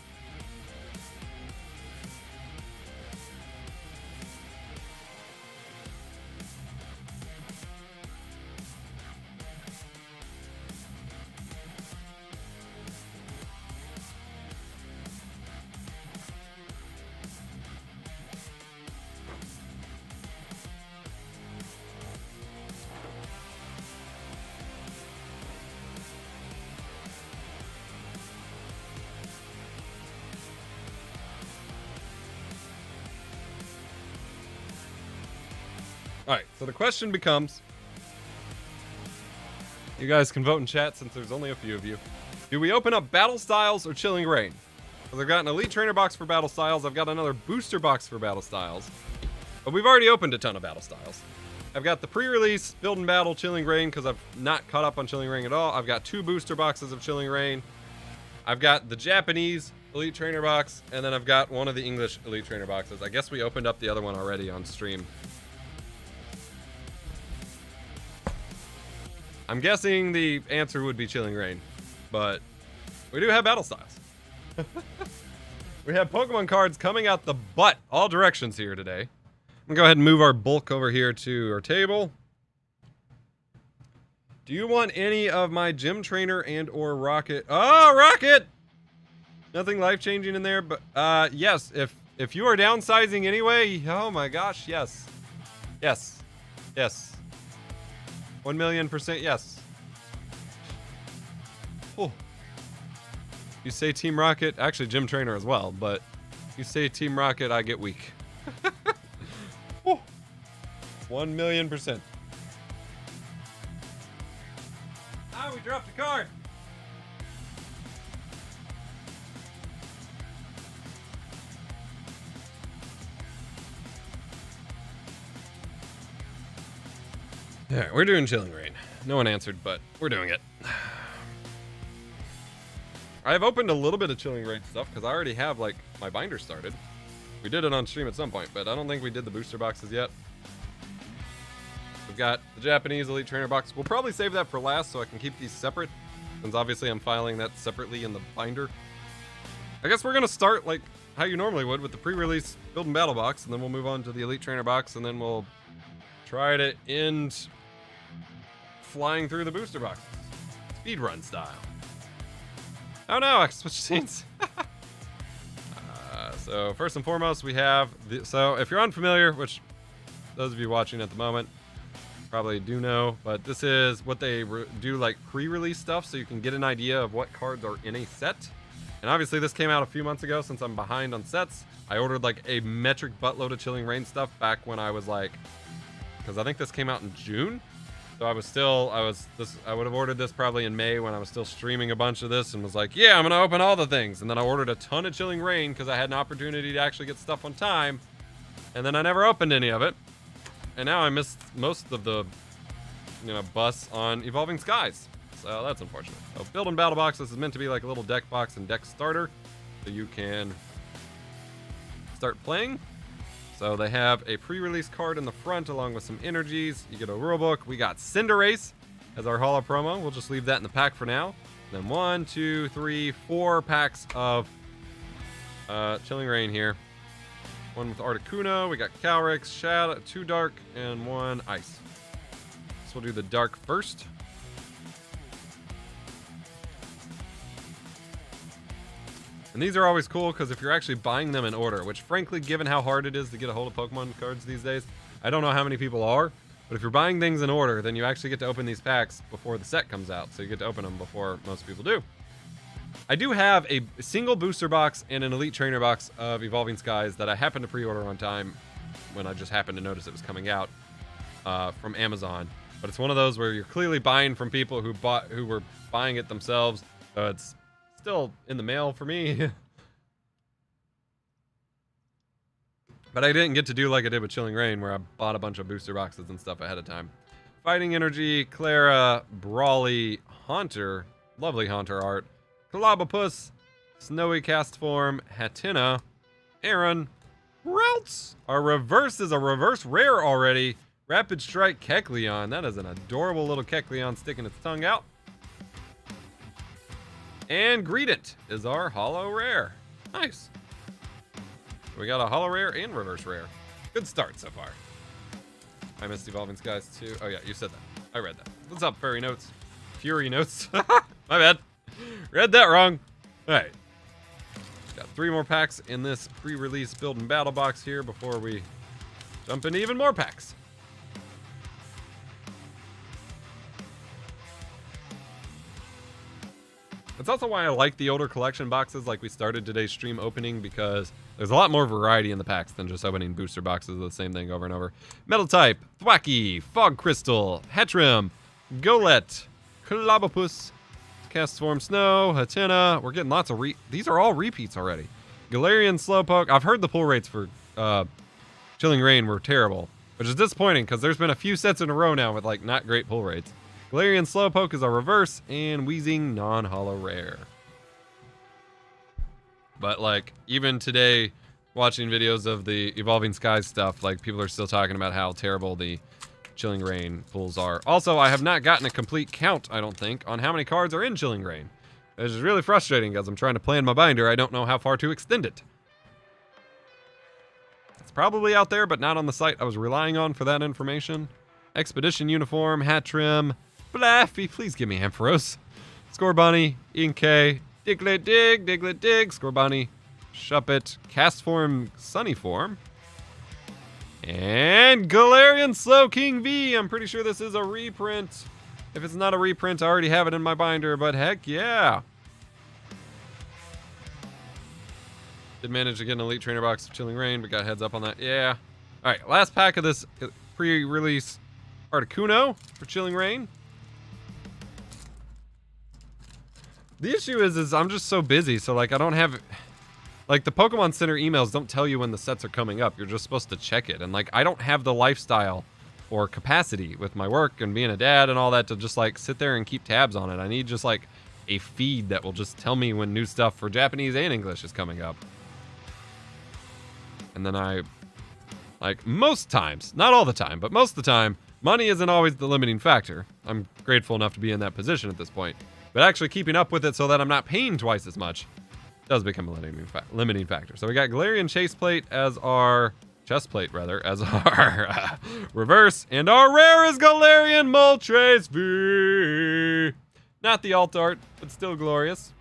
All right, so the question becomes, you guys can vote in chat since there's only a few of you. Do we open up Battle Styles or Chilling Reign? Because I've got an Elite Trainer box for Battle Styles. I've got another booster box for Battle Styles. But we've already opened a ton of Battle Styles. I've got the pre-release Build and Battle Chilling Reign because I've not caught up on Chilling Reign at all. I've got 2 booster boxes of Chilling Reign. I've got the Japanese Elite Trainer box, and then I've got one of the English Elite Trainer boxes. I guess we opened up the other one already on stream. I'm guessing the answer would be Chilling Reign, but we do have Battle Styles. We have Pokemon cards coming out the butt, all directions here today. I'm gonna go ahead and move our bulk over here to our table. Do you want any of my Gym Trainer and or Rocket? Oh, Rocket! Nothing life-changing in there, but yes, if you are downsizing anyway, oh my gosh, yes. Yes. Yes. 1,000,000% yes. Oh. You say Team Rocket, actually Gym Trainer as well, but you say Team Rocket, I get weak. Oh. 1,000,000%. Ah, we dropped a card. Alright, we're doing Chilling Reign. No one answered, but we're doing it. I've opened a little bit of Chilling Reign stuff because I already have, like, my binder started. We did it on stream at some point, but I don't think we did the booster boxes yet. We've got the Japanese Elite Trainer box. We'll probably save that for last so I can keep these separate, since obviously I'm filing that separately in the binder. I guess we're going to start, like, how you normally would with the pre-release Build and Battle box, and then we'll move on to the Elite Trainer box, and then we'll try to end flying through the booster boxes. Speedrun style. Oh no, I switched scenes. So first and foremost, we have so if you're unfamiliar, which those of you watching at the moment probably do know, but this is what they do, like pre-release stuff, so you can get an idea of what cards are in a set. And obviously this came out a few months ago. Since I'm behind on sets, I ordered like a metric buttload of Chilling Reign stuff back when I was like, because I think this came out in June. So I would have ordered this probably in May when I was still streaming a bunch of this and was like, yeah, I'm going to open all the things. And then I ordered a ton of Chilling Reign because I had an opportunity to actually get stuff on time. And then I never opened any of it. And now I missed most of the, bus on Evolving Skies. So that's unfortunate. So Build and Battle box, this is meant to be like a little deck box and deck starter. So you can start playing. So they have a pre-release card in the front along with some energies. You get a rulebook. We got Cinderace as our holo promo. We'll just leave that in the pack for now. Then 1, 2, 3, 4 packs of Chilling Reign here. One with Articuno. We got Calyrex, Shadow, 2 dark, and 1 ice. So we'll do the dark first. And these are always cool because if you're actually buying them in order, which frankly, given how hard it is to get a hold of Pokemon cards these days, I don't know how many people are, but if you're buying things in order, then you actually get to open these packs before the set comes out. So you get to open them before most people do. I do have a single booster box and an Elite Trainer box of Evolving Skies that I happened to pre-order on time when I just happened to notice it was coming out from Amazon. But it's one of those where you're clearly buying from people who were buying it themselves. So it's still in the mail for me. But I didn't get to do like I did with Chilling Reign, where I bought a bunch of booster boxes and stuff ahead of time. Fighting Energy, Clara, Brawly, Haunter, lovely Haunter art, 𝗙𝗶𝗶𝗱, Snowy Cast Form, Hatenna, Aaron, Ralts. Our reverse is a reverse rare already. Rapid Strike Kecleon. That is an adorable little Kecleon sticking its tongue out. And Greedent is our holo rare. Nice. We got a holo rare and reverse rare. Good start so far. I missed Evolving Skies too. Oh yeah, you said that. I read that. What's up, Fairy Notes? Fury Notes. My bad. Read that wrong. All right. Got 3 more packs in this pre-release Build and Battle box here before we jump into even more packs. It's also why I like the older collection boxes like we started today's stream opening, because there's a lot more variety in the packs than just opening booster boxes of the same thing over and over. Metal type, 𝗙𝗏𝗍, Fog Crystal, Hatchrim, Golett, 𝗙𝗶𝗍𝗱, Cast Form Snow, Hatenna. We're getting lots of these are all repeats already. Galerion Slowpoke. I've heard the pull rates for Chilling Reign were terrible, which is disappointing because there's been a few sets in a row now with like not great pull rates. Galerion Slowpoke is a reverse, and Weezing non-holo rare. But like even today, watching videos of the Evolving Skies stuff, like people are still talking about how terrible the Chilling Reign pulls are. Also, I have not gotten a complete count, I don't think, on how many cards are in Chilling Reign. Which is really frustrating because I'm trying to plan my binder. I don't know how far to extend it. It's probably out there, but not on the site I was relying on for that information. Expedition Uniform, Hatchrim, 𝗵𝗲𝗍𝗱, please give me Ampharos. Scorbunny, Inkay, Diglett Dig, Scorbunny, Shuppet, Cast Form, Sunny Form, and Galarian Slowking V. I'm pretty sure this is a reprint. If it's not a reprint, I already have it in my binder, but heck yeah. Did manage to get an Elite Trainer box of Chilling Reign, but got heads up on that. Yeah. All right, last pack of this pre-release Articuno for Chilling Reign. The issue is I'm just so busy, so like I don't have, like the Pokemon Center emails don't tell you when the sets are coming up. You're just supposed to check it, and like I don't have the lifestyle or capacity with my work and being a dad and all that to just like sit there and keep tabs on it. I need just like a feed that will just tell me when new stuff for Japanese and English is coming up. And then I, like most times, not all the time, but most of the time, money isn't always the limiting factor. I'm grateful enough to be in that position at this point. But actually keeping up with it so that I'm not paying twice as much does become a limiting factor. So we got Galarian Chase Plate as our, Chest Plate rather, as our reverse. And our rare is Galarian Moltres V. Not the alt art, but still glorious.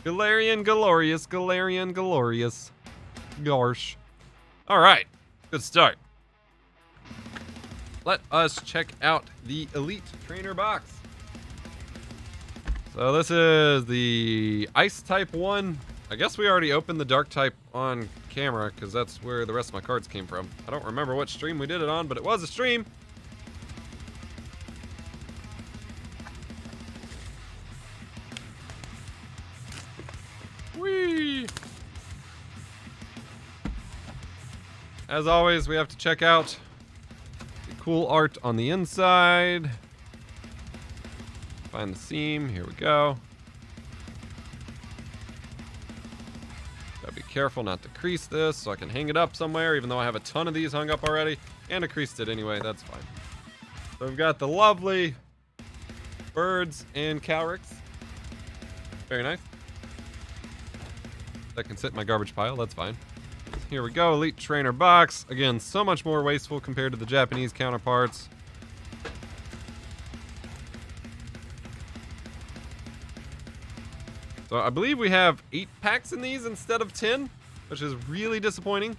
Galarian Glorious, Galarian Glorious. Gosh. All right, good start. Let us check out the Elite Trainer box. So this is the Ice type one. I guess we already opened the Dark type on camera because that's where the rest of my cards came from. I don't remember what stream we did it on, but it was a stream. Whee! As always, we have to check out the cool art on the inside. Find the seam. Here we go. Gotta be careful not to crease this so I can hang it up somewhere, even though I have a ton of these hung up already. And I creased it anyway. That's fine. So we've got the lovely birds and Calyrex. Very nice. That can sit in my garbage pile. That's fine. Here we go. Elite Trainer box. Again, so much more wasteful compared to the Japanese counterparts. So I believe we have 8 packs in these instead of 10, which is really disappointing.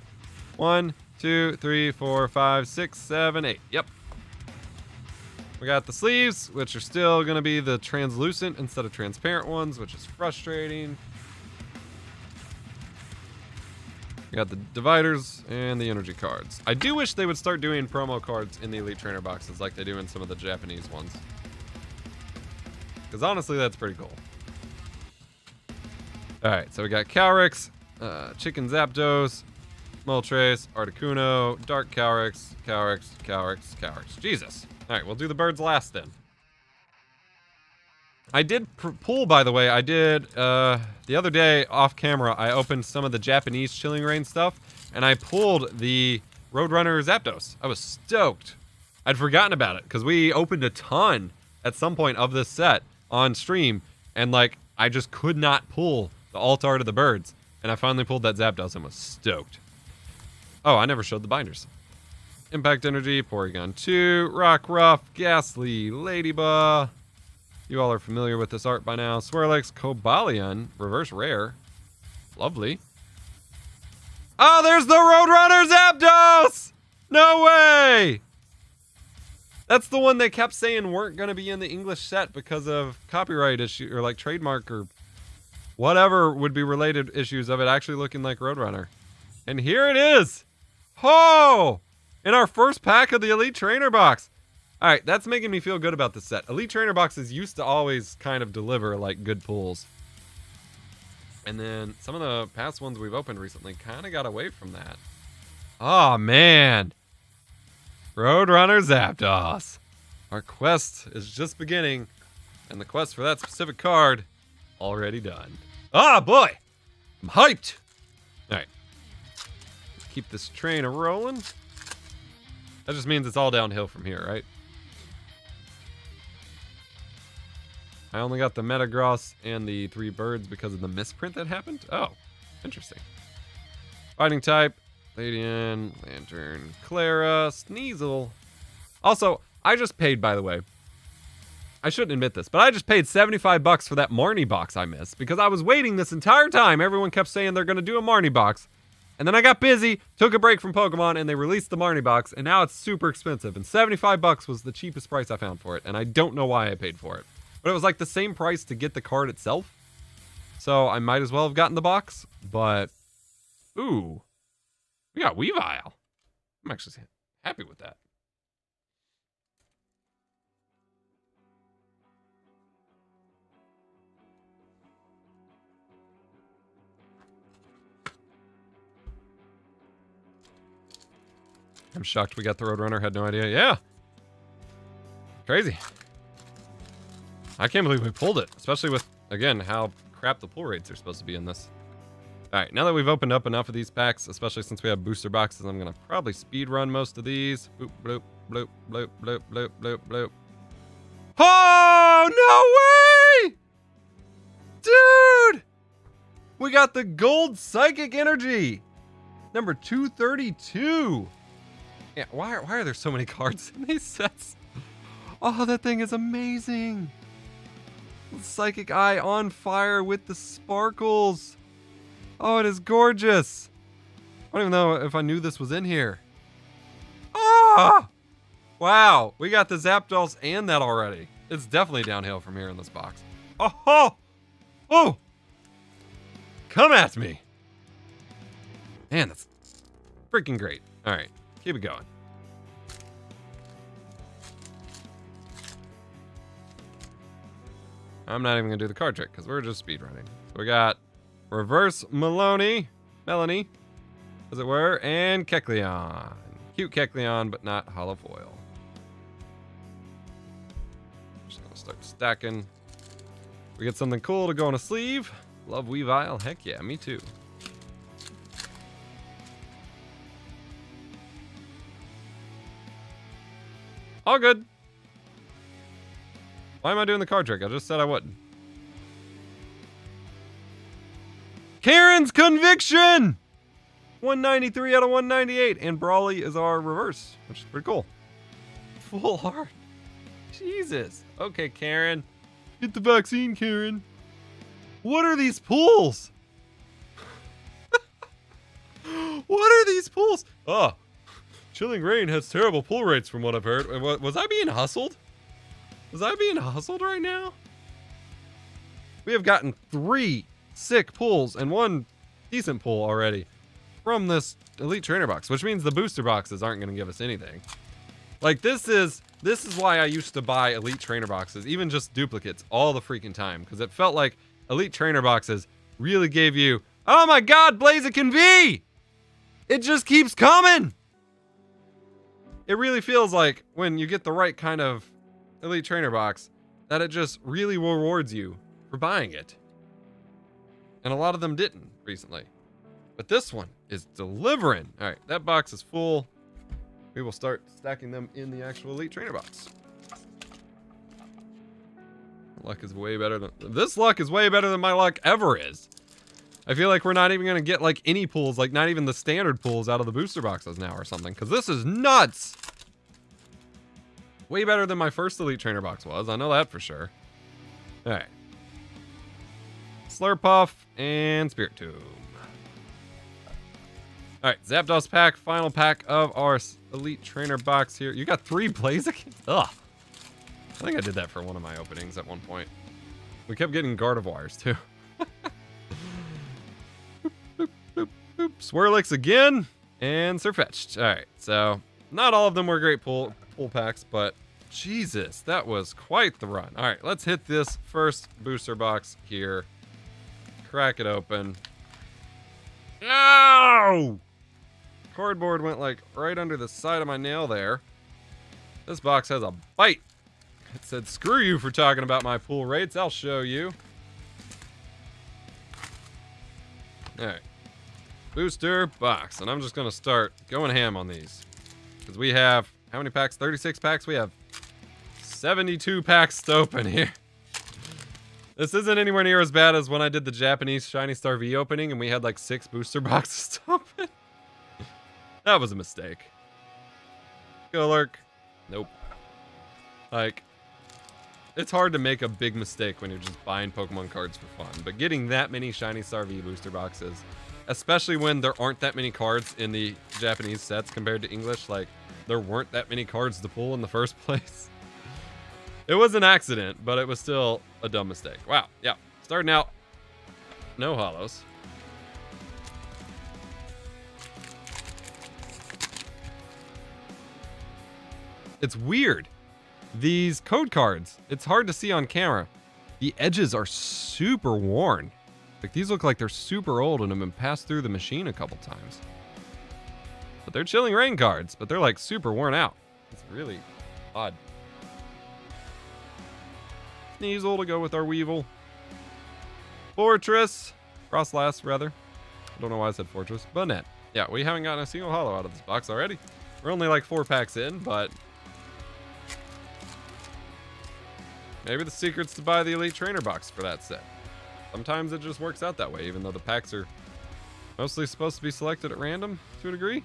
1, 2, 3, 4, 5, 6, 7, 8. Yep. We got the sleeves, which are still going to be the translucent instead of transparent ones, which is frustrating. We got the dividers and the energy cards. I do wish they would start doing promo cards in the Elite Trainer boxes like they do in some of the Japanese ones. Because honestly, that's pretty cool. Alright, so we got Calyrex, Chicken Zapdos, Moltres, Articuno, Dark Calyrex, Calyrex. Jesus. Alright, we'll do the birds last then. I did pull, by the way, I did, the other day off camera, I opened some of the Japanese Chilling Reign stuff, and I pulled the Roadrunner Zapdos. I was stoked. I'd forgotten about it, because we opened a ton at some point of this set on stream, and like, I just could not pull the alt art of the birds, and I finally pulled that Zapdos and was stoked. Oh, I never showed the binders. Impact Energy, Porygon 2, Rockruff, Ghastly, 𝗙𝗏𝗍𝗱. You all are familiar with this art by now. Swirlix, Cobalion, reverse rare. Lovely. Oh, there's the Roadrunner Zapdos! No way! That's the one they kept saying weren't going to be in the English set because of copyright issue or like trademark or whatever would be related issues of it actually looking like Roadrunner. And here it is. Ho! In our first pack of the Elite Trainer box. All right, that's making me feel good about this set. Elite Trainer boxes used to always kind of deliver like good pulls. And then some of the past ones we've opened recently kind of got away from that. Oh, man. Roadrunner Zapdos. Our quest is just beginning, and the quest for that specific card already done. Ah, boy! I'm hyped! Alright. Keep this train a-rolling. That just means it's all downhill from here, right? I only got the Metagross and the 3 birds because of the misprint that happened? Oh, interesting. Fighting type, Ladian, Lantern, Clara, Sneasel. Also, I just paid, by the way. I shouldn't admit this, but I just paid $75 for that Marnie box I missed because I was waiting this entire time. Everyone kept saying they're going to do a Marnie box. And then I got busy, took a break from Pokemon, and they released the Marnie box, and now it's super expensive. And $75 was the cheapest price I found for it, and I don't know why I paid for it. But it was like the same price to get the card itself. So I might as well have gotten the box, but... Ooh. We got Weavile. I'm actually happy with that. I'm shocked we got the Roadrunner. Had no idea. Yeah. Crazy. I can't believe we pulled it. Especially with, again, how crap the pull rates are supposed to be in this. Alright, now that we've opened up enough of these packs, especially since we have booster boxes, I'm going to probably speed run most of these. Boop, bloop, bloop, bloop, bloop, bloop, bloop, bloop. Oh, no way! Dude! We got the Gold Psychic Energy! Number 232. Yeah, why are there so many cards in these sets? Oh, that thing is amazing. Psychic Eye on fire with the sparkles. Oh, it is gorgeous. I don't even know if I knew this was in here. Ah! Wow, we got the Zapdos and that already. It's definitely downhill from here in this box. Oh! Oh! Oh! Come at me. Man, that's freaking great. All right. Keep it going. I'm not even going to do the card trick because we're just speedrunning. So we got Reverse Melanie, as it were, and Kecleon. Cute Kecleon, but not hollow foil. Just going to start stacking. We get something cool to go on a sleeve. Love Weavile. Heck yeah, me too. All good. Why am I doing the card trick? I just said I wouldn't. Karen's Conviction! 193 out of 198. And Brawly is our reverse, which is pretty cool. Full art. Jesus. Okay, Karen. Get the vaccine, Karen. What are these pools? What are these pools? Oh. Chilling Rain has terrible pull rates from what I've heard. Was I being hustled? Was I being hustled right now? We have gotten 3 sick pulls and 1 decent pull already from this Elite Trainer box, which means the booster boxes aren't going to give us anything. Like this is why I used to buy Elite Trainer boxes, even just duplicates, all the freaking time, because it felt like Elite Trainer boxes really gave you, oh my God, Blaziken V! It just keeps coming! It really feels like when you get the right kind of Elite Trainer box that it just really rewards you for buying it. And a lot of them didn't recently. But this one is delivering. All right, that box is full. We will start stacking them in the actual Elite Trainer box. Luck is way better than... This luck is way better than my luck ever is. I feel like we're not even going to get like any pulls, like not even the standard pulls out of the booster boxes now or something. Because this is nuts. Way better than my first Elite Trainer box was. I know that for sure. All right. Slurpuff and Spiritomb. All right, Zapdos pack, final pack of our Elite Trainer box here. You got 3 Blaziken? Ugh. I think I did that for one of my openings at one point. We kept getting Gardevoirs too. Swirlix again, and Sirfetch'd. All right, so not all of them were great pull packs, but Jesus, that was quite the run. All right, let's hit this first booster box here. Crack it open. No! Cardboard went like right under the side of my nail there. This box has a bite. It said, screw you for talking about my pool rates. I'll show you. All right. Booster box. And I'm just going to start going ham on these. Because we have, how many packs? 36 packs? We have 72 packs to open here. This isn't anywhere near as bad as when I did the Japanese Shiny Star V opening and we had like 6 booster boxes to open. That was a mistake. Go lurk. Nope. Like, it's hard to make a big mistake when you're just buying Pokemon cards for fun. But getting that many Shiny Star V booster boxes, especially when there aren't that many cards in the Japanese sets compared to English, like, there weren't that many cards to pull in the first place. It was an accident, but it was still a dumb mistake. Wow, yeah. Starting out, no holos. It's weird. These code cards, it's hard to see on camera. The edges are super worn. Like, these look like they're super old and have been passed through the machine a couple times. But they're Chilling Reign cards, but they're like super worn out. It's really odd. Sneasel to go with our Weevil. Fortress. Frostlass, rather. I don't know why I said Fortress. Bonnet. Yeah, we haven't gotten a single holo out of this box already. We're only like 4 packs in, but maybe the secret's to buy the Elite Trainer box for that set. Sometimes it just works out that way, even though the packs are mostly supposed to be selected at random to a degree.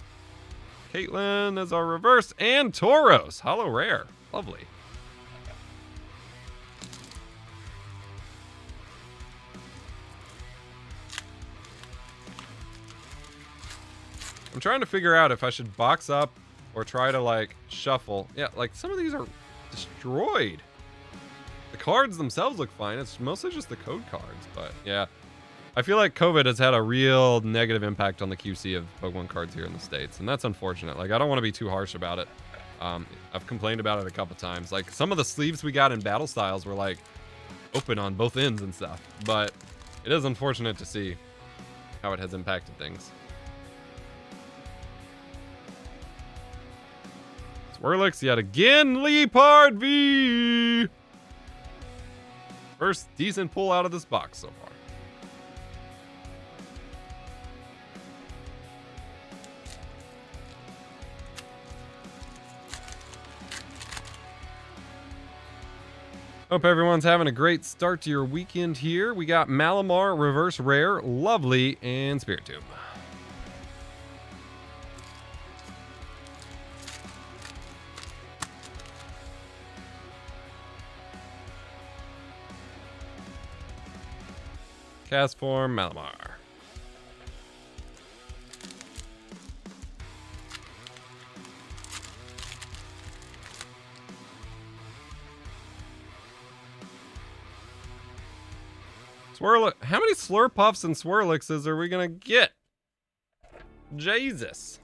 Caitlyn is our reverse, and Tauros. Holo rare. Lovely. I'm trying to figure out if I should box up or try to like shuffle. Yeah, like some of these are destroyed. The cards themselves look fine. It's mostly just the code cards, but yeah. I feel like COVID has had a real negative impact on the QC of Pokemon cards here in the States, and that's unfortunate. Like, I don't want to be too harsh about it. I've complained about it a couple times. Like, some of the sleeves we got in Battle Styles were like open on both ends and stuff, but it is unfortunate to see how it has impacted things. Swirlix yet again. Leopard V. First decent pull out of this box so far. Hope everyone's having a great start to your weekend here. We got Malamar, Reverse Rare, Lovely, and Spiritomb. Cast form, Malamar. Swirl. How many Slurpuffs and Swirlixes are we gonna get? Jesus.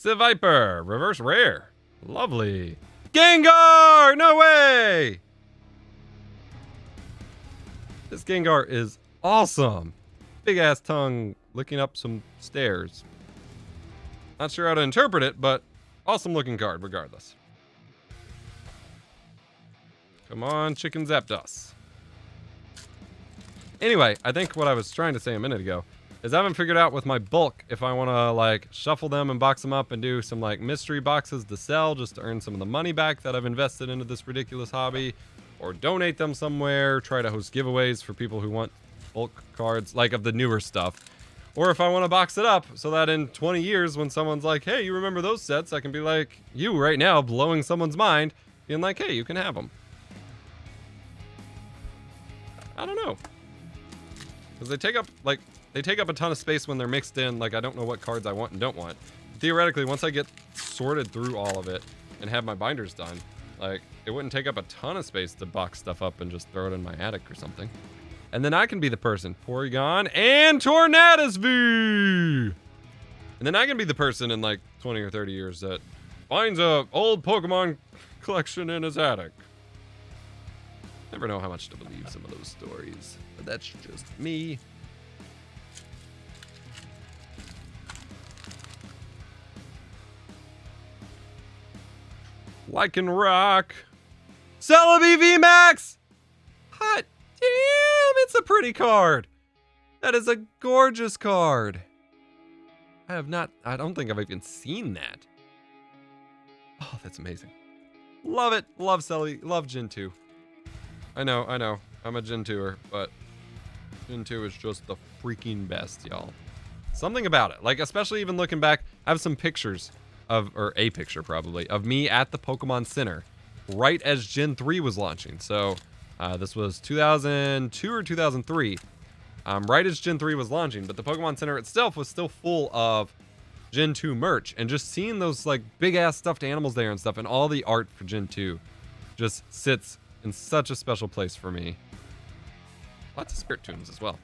Viper, reverse rare. Lovely. Gengar! No way! This Gengar is awesome. Big ass tongue licking up some stairs. Not sure how to interpret it, but awesome looking card regardless. Come on, Chicken Zapdos. Anyway, I think what I was trying to say a minute ago is I haven't figured out with my bulk if I want to like shuffle them and box them up and do some like mystery boxes to sell just to earn some of the money back that I've invested into this ridiculous hobby, or donate them somewhere, try to host giveaways for people who want bulk cards like of the newer stuff, or if I want to box it up so that in 20 years when someone's like, hey, you remember those sets, I can be like you right now, blowing someone's mind, being like, hey, you can have them. I don't know, because they take up a ton of space when they're mixed in. Like, I don't know what cards I want and don't want. Theoretically, once I get sorted through all of it, and have my binders done. Like, it wouldn't take up a ton of space to box stuff up and just throw it in my attic or something. And then I can be the person, Porygon and Tornadus V! And then I can be the person in like 20 or 30 years that finds a old Pokemon collection in his attic. Never know how much to believe some of those stories, but that's just me. Lycanroc. Celebi VMAX! Hot damn, it's a pretty card. That is a gorgeous card. I don't think I've even seen that. Oh, that's amazing. Love it. Love Celebi. Love Gen 2. I know. I'm a Gen 2er, but Gen 2 is just the freaking best, y'all. Something about it. Like, especially even looking back, I have some pictures or a picture probably, of me at the Pokemon Center right as Gen 3 was launching. So, this was 2002 or 2003. Right as Gen 3 was launching, but the Pokemon Center itself was still full of Gen 2 merch, and just seeing those like big ass stuffed animals there and stuff, and all the art for Gen 2 just sits in such a special place for me. Lots of Spirit Tunes as well.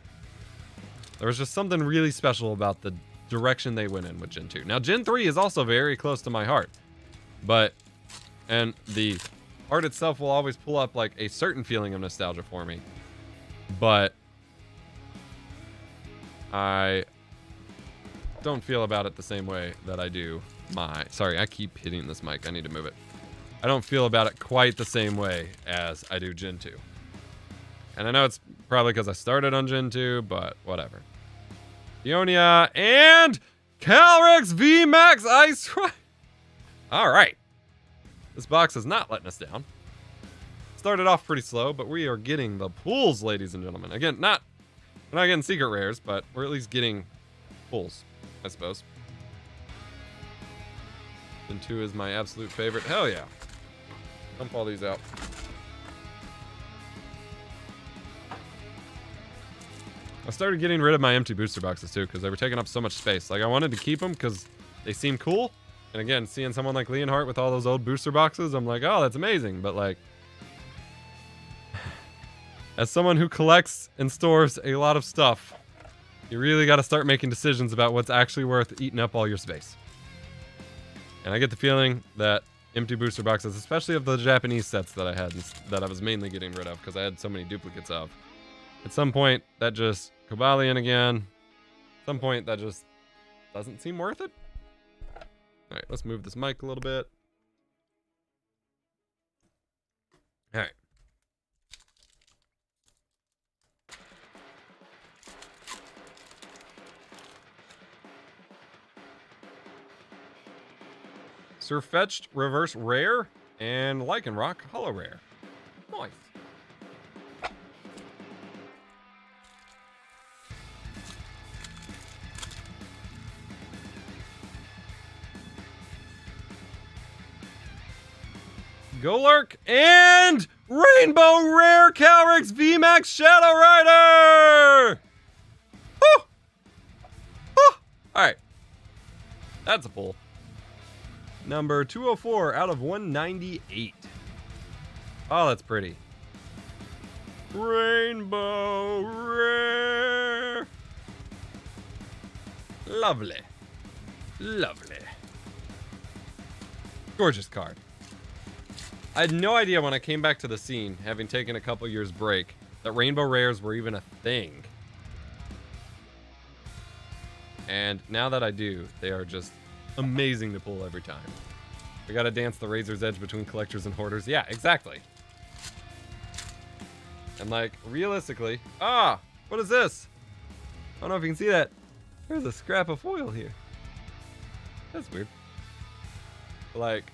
There was just something really special about the direction they went in with Gen 2. Now, Gen 3 is also very close to my heart, and the art itself will always pull up like a certain feeling of nostalgia for me, but I don't feel about it the same way that I do sorry, I keep hitting this mic. I need to move it. I don't feel about it quite the same way as I do Gen 2. And I know it's probably because I started on Gen 2, but whatever. Ionia and Calyrex VMAX Ice. All right. This box is not letting us down. Started off pretty slow, but we are getting the pulls, ladies and gentlemen. Again, we're not getting secret rares, but we're at least getting pulls, I suppose. Gen 2 is my absolute favorite. Hell yeah. Dump all these out. I started getting rid of my empty booster boxes too, because they were taking up so much space. Like, I wanted to keep them because they seem cool. And again, seeing someone like Leonhardt with all those old booster boxes, I'm like, oh, that's amazing. But like, as someone who collects and stores a lot of stuff, you really got to start making decisions about what's actually worth eating up all your space. And I get the feeling that empty booster boxes, especially of the Japanese sets that I had, that I was mainly getting rid of because I had so many duplicates of, at some point, that just Cobalion again. At some point, that just doesn't seem worth it. All right, let's move this mic a little bit. All right. Surfetched Reverse Rare and Lycanroc Holo Rare. Nice. Golurk and Rainbow Rare Calyrex VMAX Shadow Rider! Woo! Woo! Alright. That's a pull. Number 204 out of 198. Oh, that's pretty. Rainbow Rare. Lovely. Lovely. Gorgeous card. I had no idea when I came back to the scene, having taken a couple years break, that Rainbow Rares were even a thing. And now that I do, they are just amazing to pull every time. We gotta dance the razor's edge between collectors and hoarders. Yeah, exactly. And like, realistically, what is this? I don't know if you can see that. There's a scrap of foil here. That's weird. Like,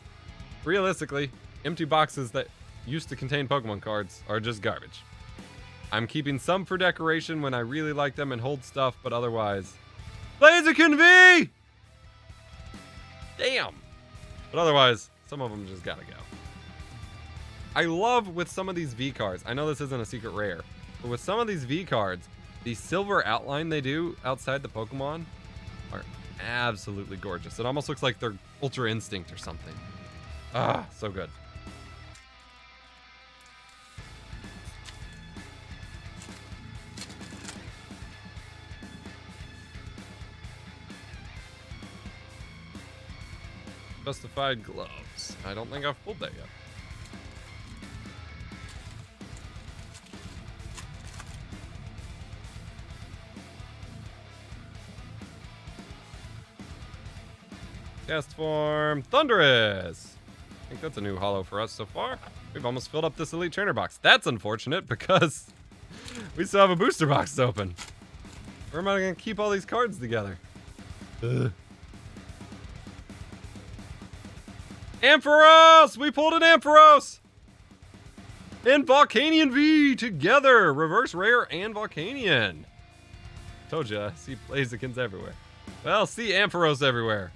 realistically, empty boxes that used to contain Pokemon cards are just garbage. I'm keeping some for decoration when I really like them and hold stuff, but otherwise... Blaziken V! Damn! But otherwise, some of them just gotta go. I love with some of these V cards, I know this isn't a secret rare, but with some of these V cards, the silver outline they do outside the Pokemon are absolutely gorgeous. It almost looks like they're Ultra Instinct or something. Ah, so good. Justified gloves. I don't think I've pulled that yet. Cast form, Thunderous. I think that's a new holo for us so far. We've almost filled up this Elite Trainer box. That's unfortunate because we still have a booster box to open. Where am I going to keep all these cards together? Ugh. Ampharos! We pulled an Ampharos! And Volcanion V together! Reverse Rare and Volcanion. Told ya, see Blazikins everywhere. Well, see Ampharos everywhere.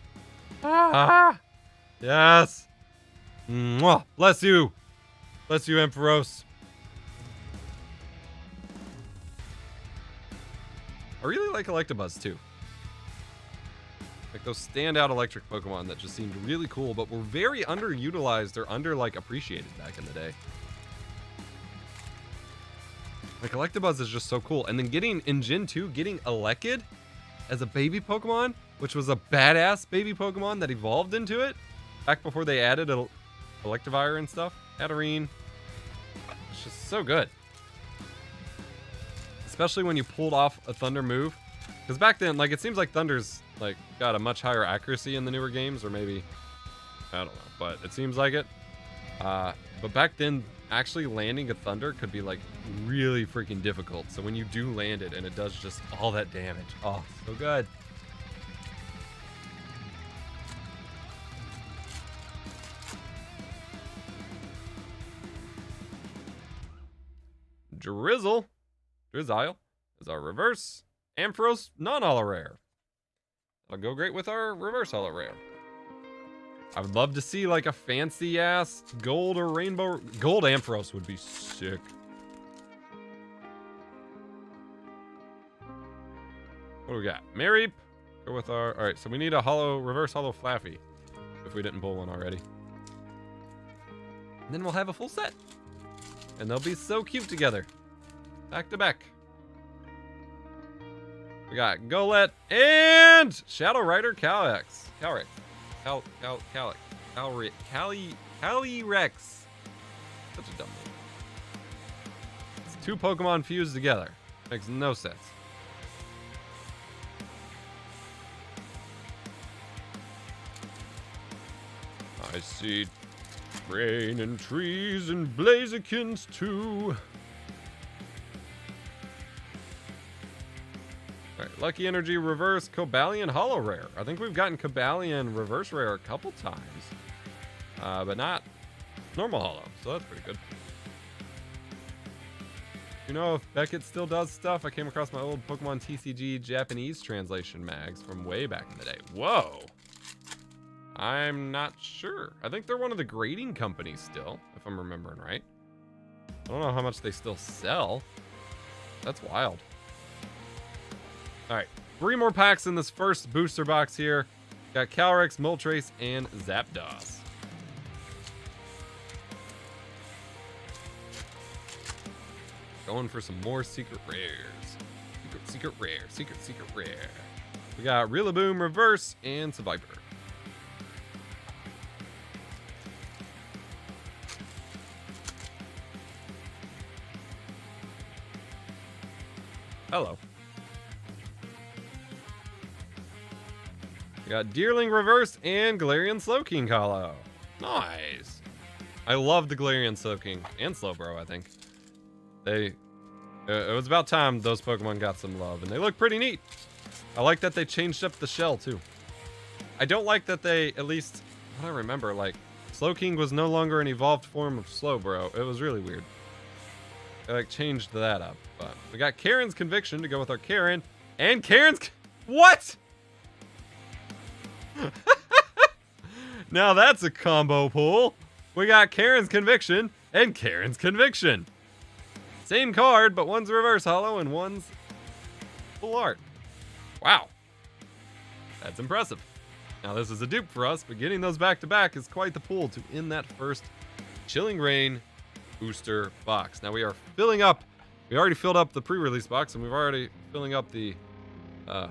Ah! Yes! Mwah! Bless you! Bless you, Ampharos. I really like Electabuzz too. Like those standout electric Pokemon that just seemed really cool, but were very underutilized or appreciated back in the day. Like Electabuzz is just so cool. And then getting in Gen 2, getting Elekid as a baby Pokemon, which was a badass baby Pokemon that evolved into it back before they added 𝗙𝗵𝗿𝗲 and stuff. Hatterene. It's just so good. Especially when you pulled off a Thunder move. Because back then, like, it seems like Thunder's, like, got a much higher accuracy in the newer games, or maybe, I don't know, but it seems like it. But back then, actually landing a Thunder could be, like, really freaking difficult. So when you do land it, and it does just all that damage. Oh, so good. Drizzile is our reverse Ampharos non-holo rare. That'll go great with our reverse holo rare. I would love to see like a fancy ass gold or rainbow. Gold Ampharos would be sick. What do we got? Mareep. Go with our. All right, so we need a reverse holo Flaffy if we didn't pull one already. And then we'll have a full set. And they'll be so cute together. Back to back. We got Golett and Shadow Rider Calyrex. Calyrex. Such a dumb name. It's two Pokemon fused together. Makes no sense. I see rain and trees and Blazikins too. Alright, Lucky Energy Reverse Cobalion Holo Rare. I think we've gotten Cobalion Reverse Rare a couple times. But not normal holo, so that's pretty good. You know if Beckett still does stuff? I came across my old Pokemon TCG Japanese translation mags from way back in the day. Whoa! I'm not sure. I think they're one of the grading companies still, if I'm remembering right. I don't know how much they still sell. That's wild. Alright, 3 more packs in this first booster box here. Got Calyrex, Moltres, and Zapdos. Going for some more secret rares. Secret rare. We got Rillaboom Reverse and Survivor. Hello. We got Deerling Reverse and Galerion Slowking Holo. Nice. I love the Galerion Slowking and Slowbro, I think. It was about time those Pokemon got some love, and they look pretty neat. I like that they changed up the shell, too. I don't like that they, at least, what I remember, like, Slowking was no longer an evolved form of Slowbro. It was really weird. They, like, changed that up. But we got Karen's Conviction to go with our Karen, and Karen's... What?! Now that's a combo pull. We got Karen's Conviction and Karen's Conviction. Same card, but one's reverse holo and one's full art. Wow. That's impressive. Now, this is a dupe for us, but getting those back-to-back is quite the pull to end that first Chilling Reign booster box. Now, we are filling up. We already filled up the pre-release box, and we've already filling up the the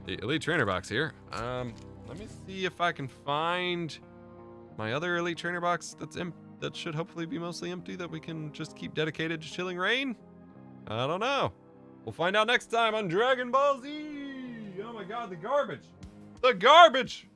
Elite Trainer box here. Let me see if I can find my other Elite Trainer box that should hopefully be mostly empty, that we can just keep dedicated to Chilling Reign. I don't know. We'll find out next time on Dragon Ball Z. Oh my god, the garbage. The garbage!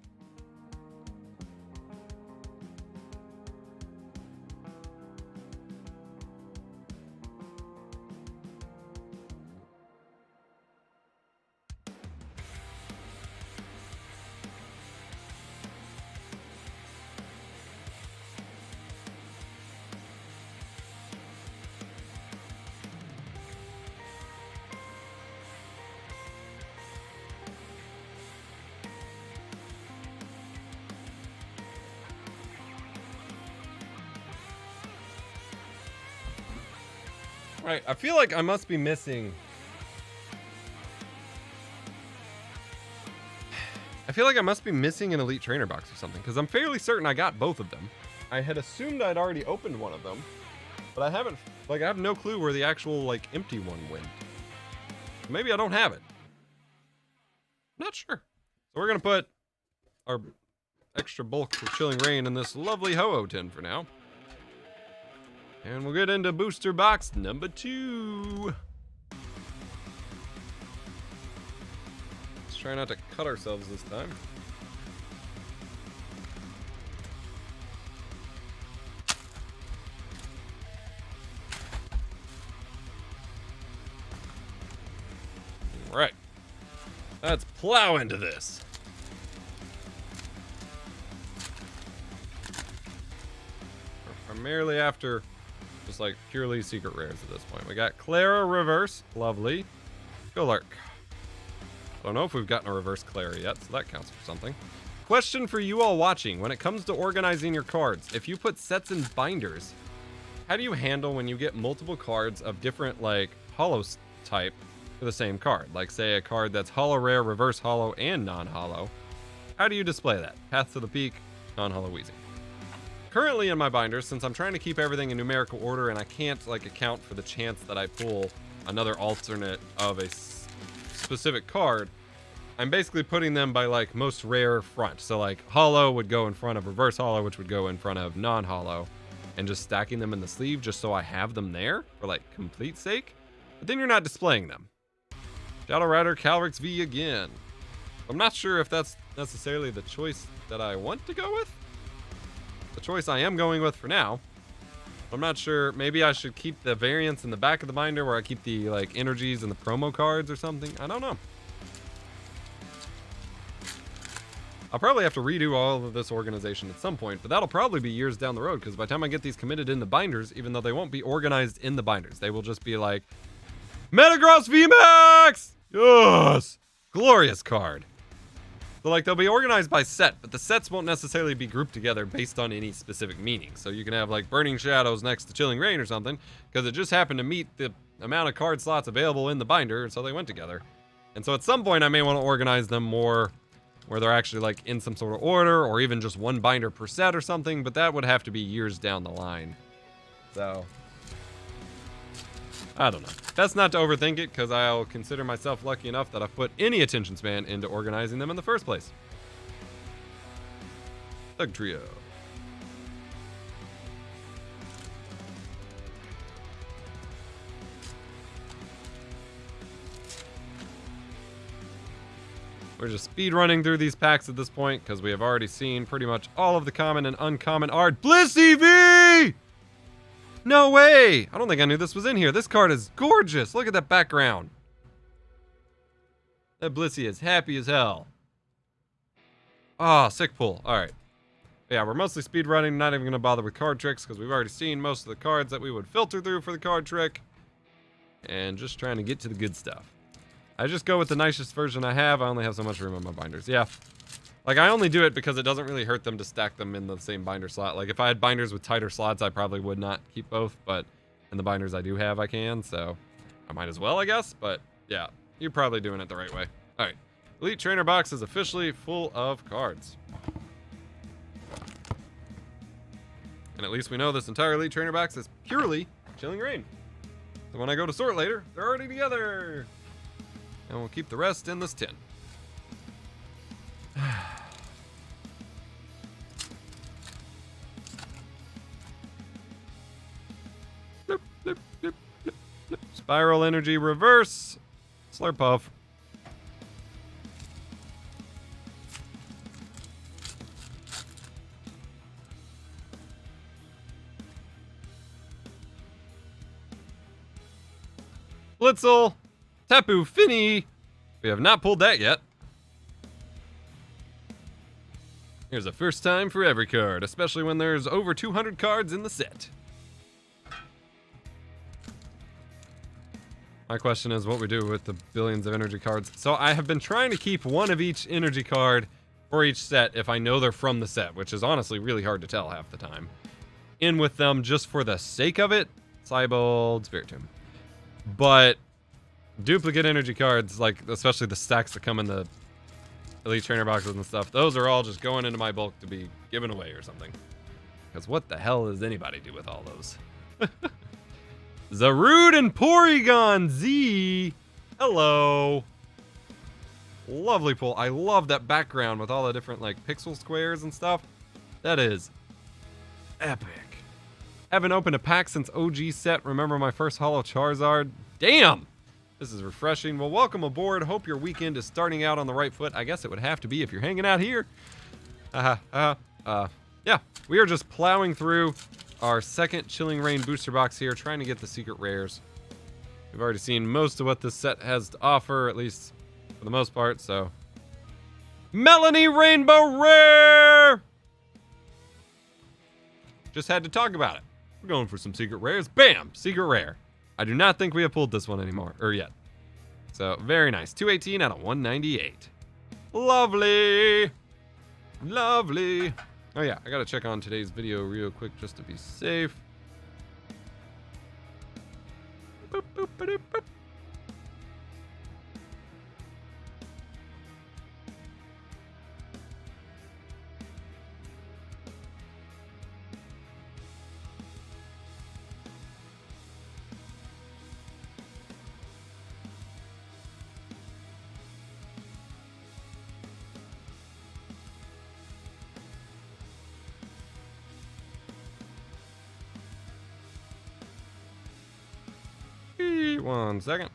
Right, I feel like I must be missing. I feel like I must be missing an Elite Trainer box or something, because I'm fairly certain I got both of them. I had assumed I'd already opened one of them, but I haven't. Like, I have no clue where the actual, like, empty one went. Maybe I don't have it. Not sure. So we're gonna put our extra bulk for Chilling Reign in this lovely Ho-Oh tin for now. And we'll get into booster box number 2. Let's try not to cut ourselves this time. All right. Let's plow into this. We're primarily after just like purely secret rares at this point. We got Clara reverse, lovely. Golurk. I don't know if we've gotten a reverse Clara yet, so that counts for something. Question for you all watching: when it comes to organizing your cards, if you put sets and binders, how do you handle when you get multiple cards of different like holo type for the same card? Like say a card that's holo rare, reverse holo, and non-holo. How do you display that? Path to the Peak, non-holo Weezing. Currently in my binders, since I'm trying to keep everything in numerical order and I can't like account for the chance that I pull another alternate of a specific card, I'm basically putting them by like most rare front. So like holo would go in front of reverse holo, which would go in front of non-holo, and just stacking them in the sleeve just so I have them there for like complete sake. But then you're not displaying them. Shadow Rider Calyrex V again. I'm not sure if that's necessarily the choice that I want to go with. The choice I am going with for now. I'm not sure. Maybe I should keep the variants in the back of the binder where I keep the like energies and the promo cards or something. I don't know. I'll probably have to redo all of this organization at some point, but that'll probably be years down the road, because by the time I get these committed in the binders, even though they won't be organized in the binders, they will just be like Metagross VMAX! Yes! Glorious card. So like they'll be organized by set, but the sets won't necessarily be grouped together based on any specific meaning. So you can have like Burning Shadows next to Chilling Reign or something, because it just happened to meet the amount of card slots available in the binder, and so they went together. And so at some point I may want to organize them more where they're actually like in some sort of order, or even just one binder per set or something, but that would have to be years down the line. So I don't know. Best not to overthink it, because I'll consider myself lucky enough that I've put any attention span into organizing them in the first place. Thug Trio. We're just speed running through these packs at this point, because we have already seen pretty much all of the common and uncommon art. Blissey V! No way! I don't think I knew this was in here. This card is gorgeous. Look at that background. That Blissey is happy as hell. Ah, sick pull. Alright. Yeah, we're mostly speed running. Not even going to bother with card tricks, because we've already seen most of the cards that we would filter through for the card trick. And just trying to get to the good stuff. I just go with the nicest version I have. I only have so much room on my binders. Yeah. Like, I only do it because it doesn't really hurt them to stack them in the same binder slot. Like, if I had binders with tighter slots, I probably would not keep both. But in the binders I do have, I can. So I might as well, I guess. But, yeah. You're probably doing it the right way. All right. Elite Trainer box is officially full of cards. And at least we know this entire Elite Trainer box is purely Chilling Reign. So when I go to sort later, they're already together. And we'll keep the rest in this tin. Blip, blip, blip, blip, blip. Spiral Energy Reverse. Slurpuff. Blitzel, 𝗙𝗵𝗿𝗱. We have not pulled that yet. Here's a first time for every card, especially when there's over 200 cards in the set. My question is what we do with the billions of energy cards. So I have been trying to keep one of each energy card for each set if I know they're from the set, which is honestly really hard to tell half the time. In with them just for the sake of it. Cybold, Spiritomb. But duplicate energy cards, like especially the stacks that come in the Elite Trainer boxes and stuff, those are all just going into my bulk to be given away or something. Because what the hell does anybody do with all those? Zarude and Porygon Z. Hello. Lovely pull. I love that background with all the different like pixel squares and stuff. That is epic. Haven't opened a pack since OG set. Remember my first Holo Charizard? Damn! This is refreshing. Well, welcome aboard. Hope your weekend is starting out on the right foot. I guess it would have to be if you're hanging out here. Yeah, we are just plowing through our second Chilling Reign booster box here, trying to get the secret rares. We've already seen most of what this set has to offer, at least for the most part, so. Melanie Rainbow Rare! Just had to talk about it. We're going for some secret rares. Bam! Secret rare. I do not think we have pulled this one anymore, or yet. So, very nice. 218 out of 198. Lovely! Lovely! Oh yeah, I gotta check on today's video real quick just to be safe. Boop, boop, ba-doop, boop. One second.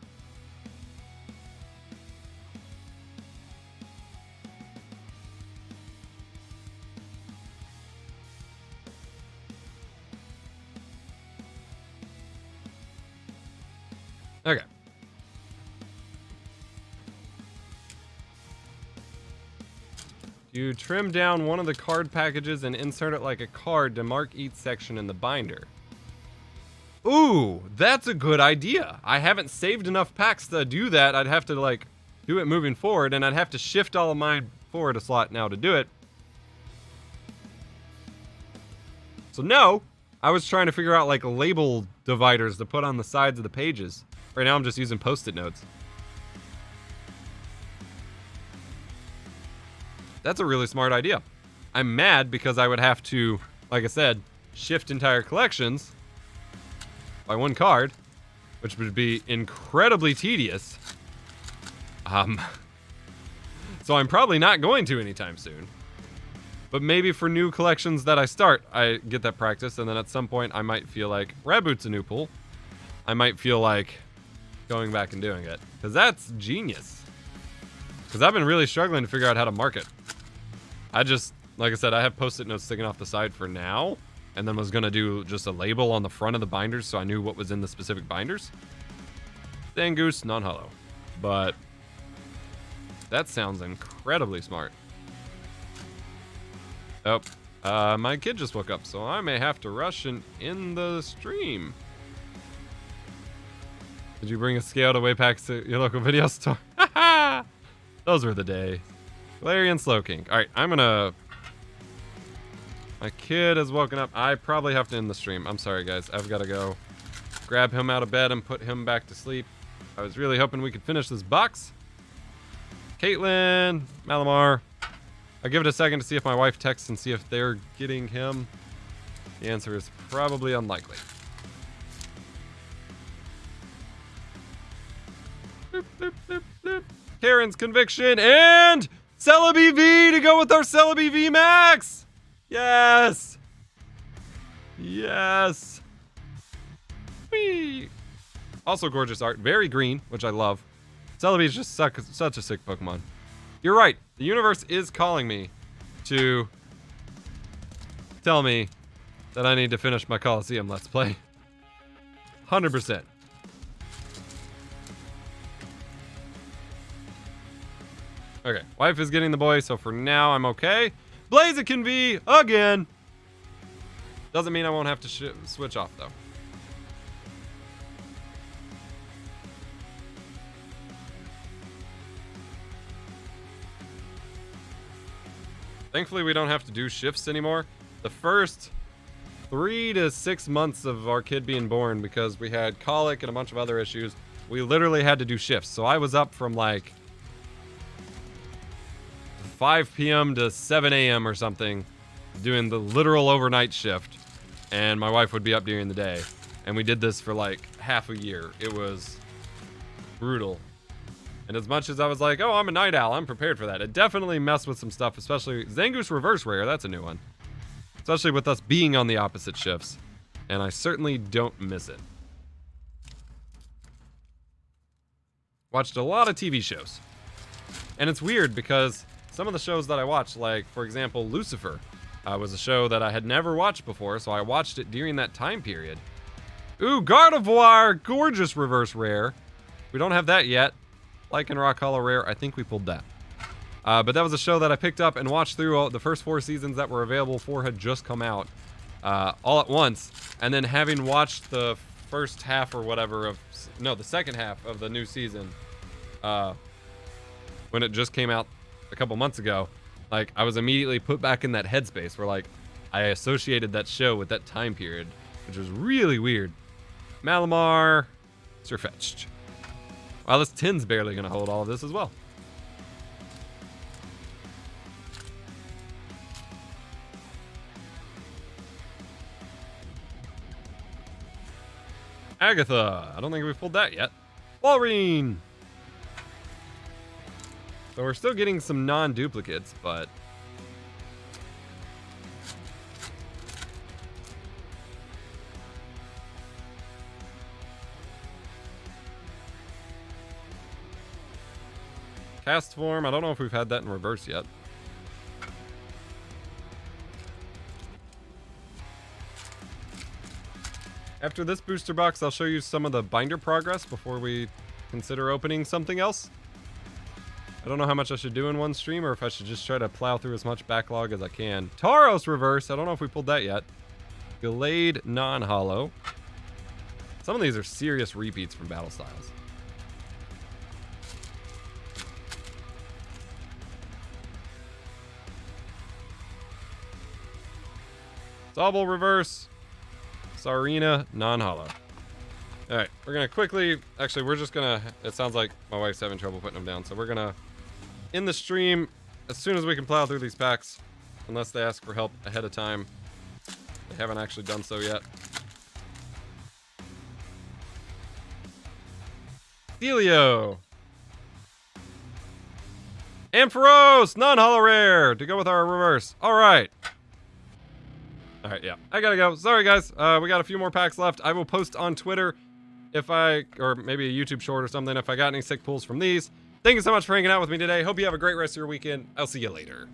Okay. You trim down one of the card packages and insert it like a card to mark each section in the binder. Ooh, that's a good idea. I haven't saved enough packs to do that. I'd have to like do it moving forward, and I'd have to shift all of mine forward a slot now to do it. So no, I was trying to figure out like label dividers to put on the sides of the pages. Right now I'm just using post-it notes. That's a really smart idea. I'm mad because I would have to, like I said, shift entire collections by one card, which would be incredibly tedious. So I'm probably not going to anytime soon. But maybe for new collections that I start, I get that practice, and then at some point I might feel like Raboot's a new pull. I might feel like going back and doing it, because that's genius. Because I've been really struggling to figure out how to mark it. I just, like I said, I have post-it notes sticking off the side for now, and then was going to do just a label on the front of the binders so I knew what was in the specific binders. Zangoose, non-holo. But that sounds incredibly smart. Oh, my kid just woke up, so I may have to rush and end the stream. Did you bring a scale to weigh packs to your local video store? Those were the days. Galerion Slowpoke. All right, I'm gonna... My kid has woken up. I probably have to end the stream. I'm sorry, guys. I've got to go grab him out of bed and put him back to sleep. I was really hoping we could finish this box. Caitlin, Malamar. I'll give it a second to see if my wife texts and see if they're getting him. The answer is probably unlikely. Boop, boop, boop, boop. Karen's conviction and 𝗙𝗵𝗶 to go with our 𝗙𝗵𝗶 Max. Yes. Yes. Whee. Also gorgeous art. Very green, which I love. 𝗙𝗵𝗶 is just such a sick Pokemon. You're right. The universe is calling me to tell me that I need to finish my Coliseum Let's Play. 100%. Okay, wife is getting the boy, so for now I'm okay. 𝗙𝗶𝗍 again. Doesn't mean I won't have to switch off though. Thankfully, we don't have to do shifts anymore. The first 3 to 6 months of our kid being born, because we had colic and a bunch of other issues, we literally had to do shifts. So I was up from like 5 p.m. to 7 a.m. or something, doing the literal overnight shift. And my wife would be up during the day. And we did this for like half a year. It was brutal. And as much as I was like, oh, I'm a night owl, I'm prepared for that. It definitely messed with some stuff, especially Zangoose Reverse Rare. That's a new one. Especially with us being on the opposite shifts. And I certainly don't miss it. Watched a lot of TV shows. And it's weird because some of the shows that I watched, like, for example, Lucifer, was a show that I had never watched before, so I watched it during that time period. Ooh, Gardevoir! Gorgeous Reverse Rare. We don't have that yet. Lycan Rock Hollow Rare, I think we pulled that. But that was a show that I picked up and watched through. The first 4 seasons that were available, 4 had just come out all at once. And then having watched the first half or whatever of, no, the second half of the new season, when it just came out a couple months ago, like, I was immediately put back in that headspace where, like, I associated that show with that time period, which was really weird. Malamar, Sirfetch'd. Wow, this tin's barely going to hold all of this as well. Agatha. I don't think we've pulled that yet. Walrein. So we're still getting some non-duplicates, but... Cast form, I don't know if we've had that in reverse yet. After this booster box, I'll show you some of the binder progress before we consider opening something else. I don't know how much I should do in one stream, or if I should just try to plow through as much backlog as I can. Tauros reverse, I don't know if we pulled that yet. Gallade non-holo. Some of these are serious repeats from Battle Styles. Double reverse. Sarina non-holo. Alright, we're gonna quickly... Actually, we're just gonna... It sounds like my wife's having trouble putting them down, so we're gonna end the stream as soon as we can plow through these packs. Unless they ask for help ahead of time. They haven't actually done so yet. Delio. Ampharos, non-holo rare to go with our reverse. Alright. Alright, yeah. I gotta go. Sorry, guys. We got a few more packs left. I will post on Twitter if I... Or maybe a YouTube short or something if I got any sick pulls from these. Thank you so much for hanging out with me today. Hope you have a great rest of your weekend. I'll see you later.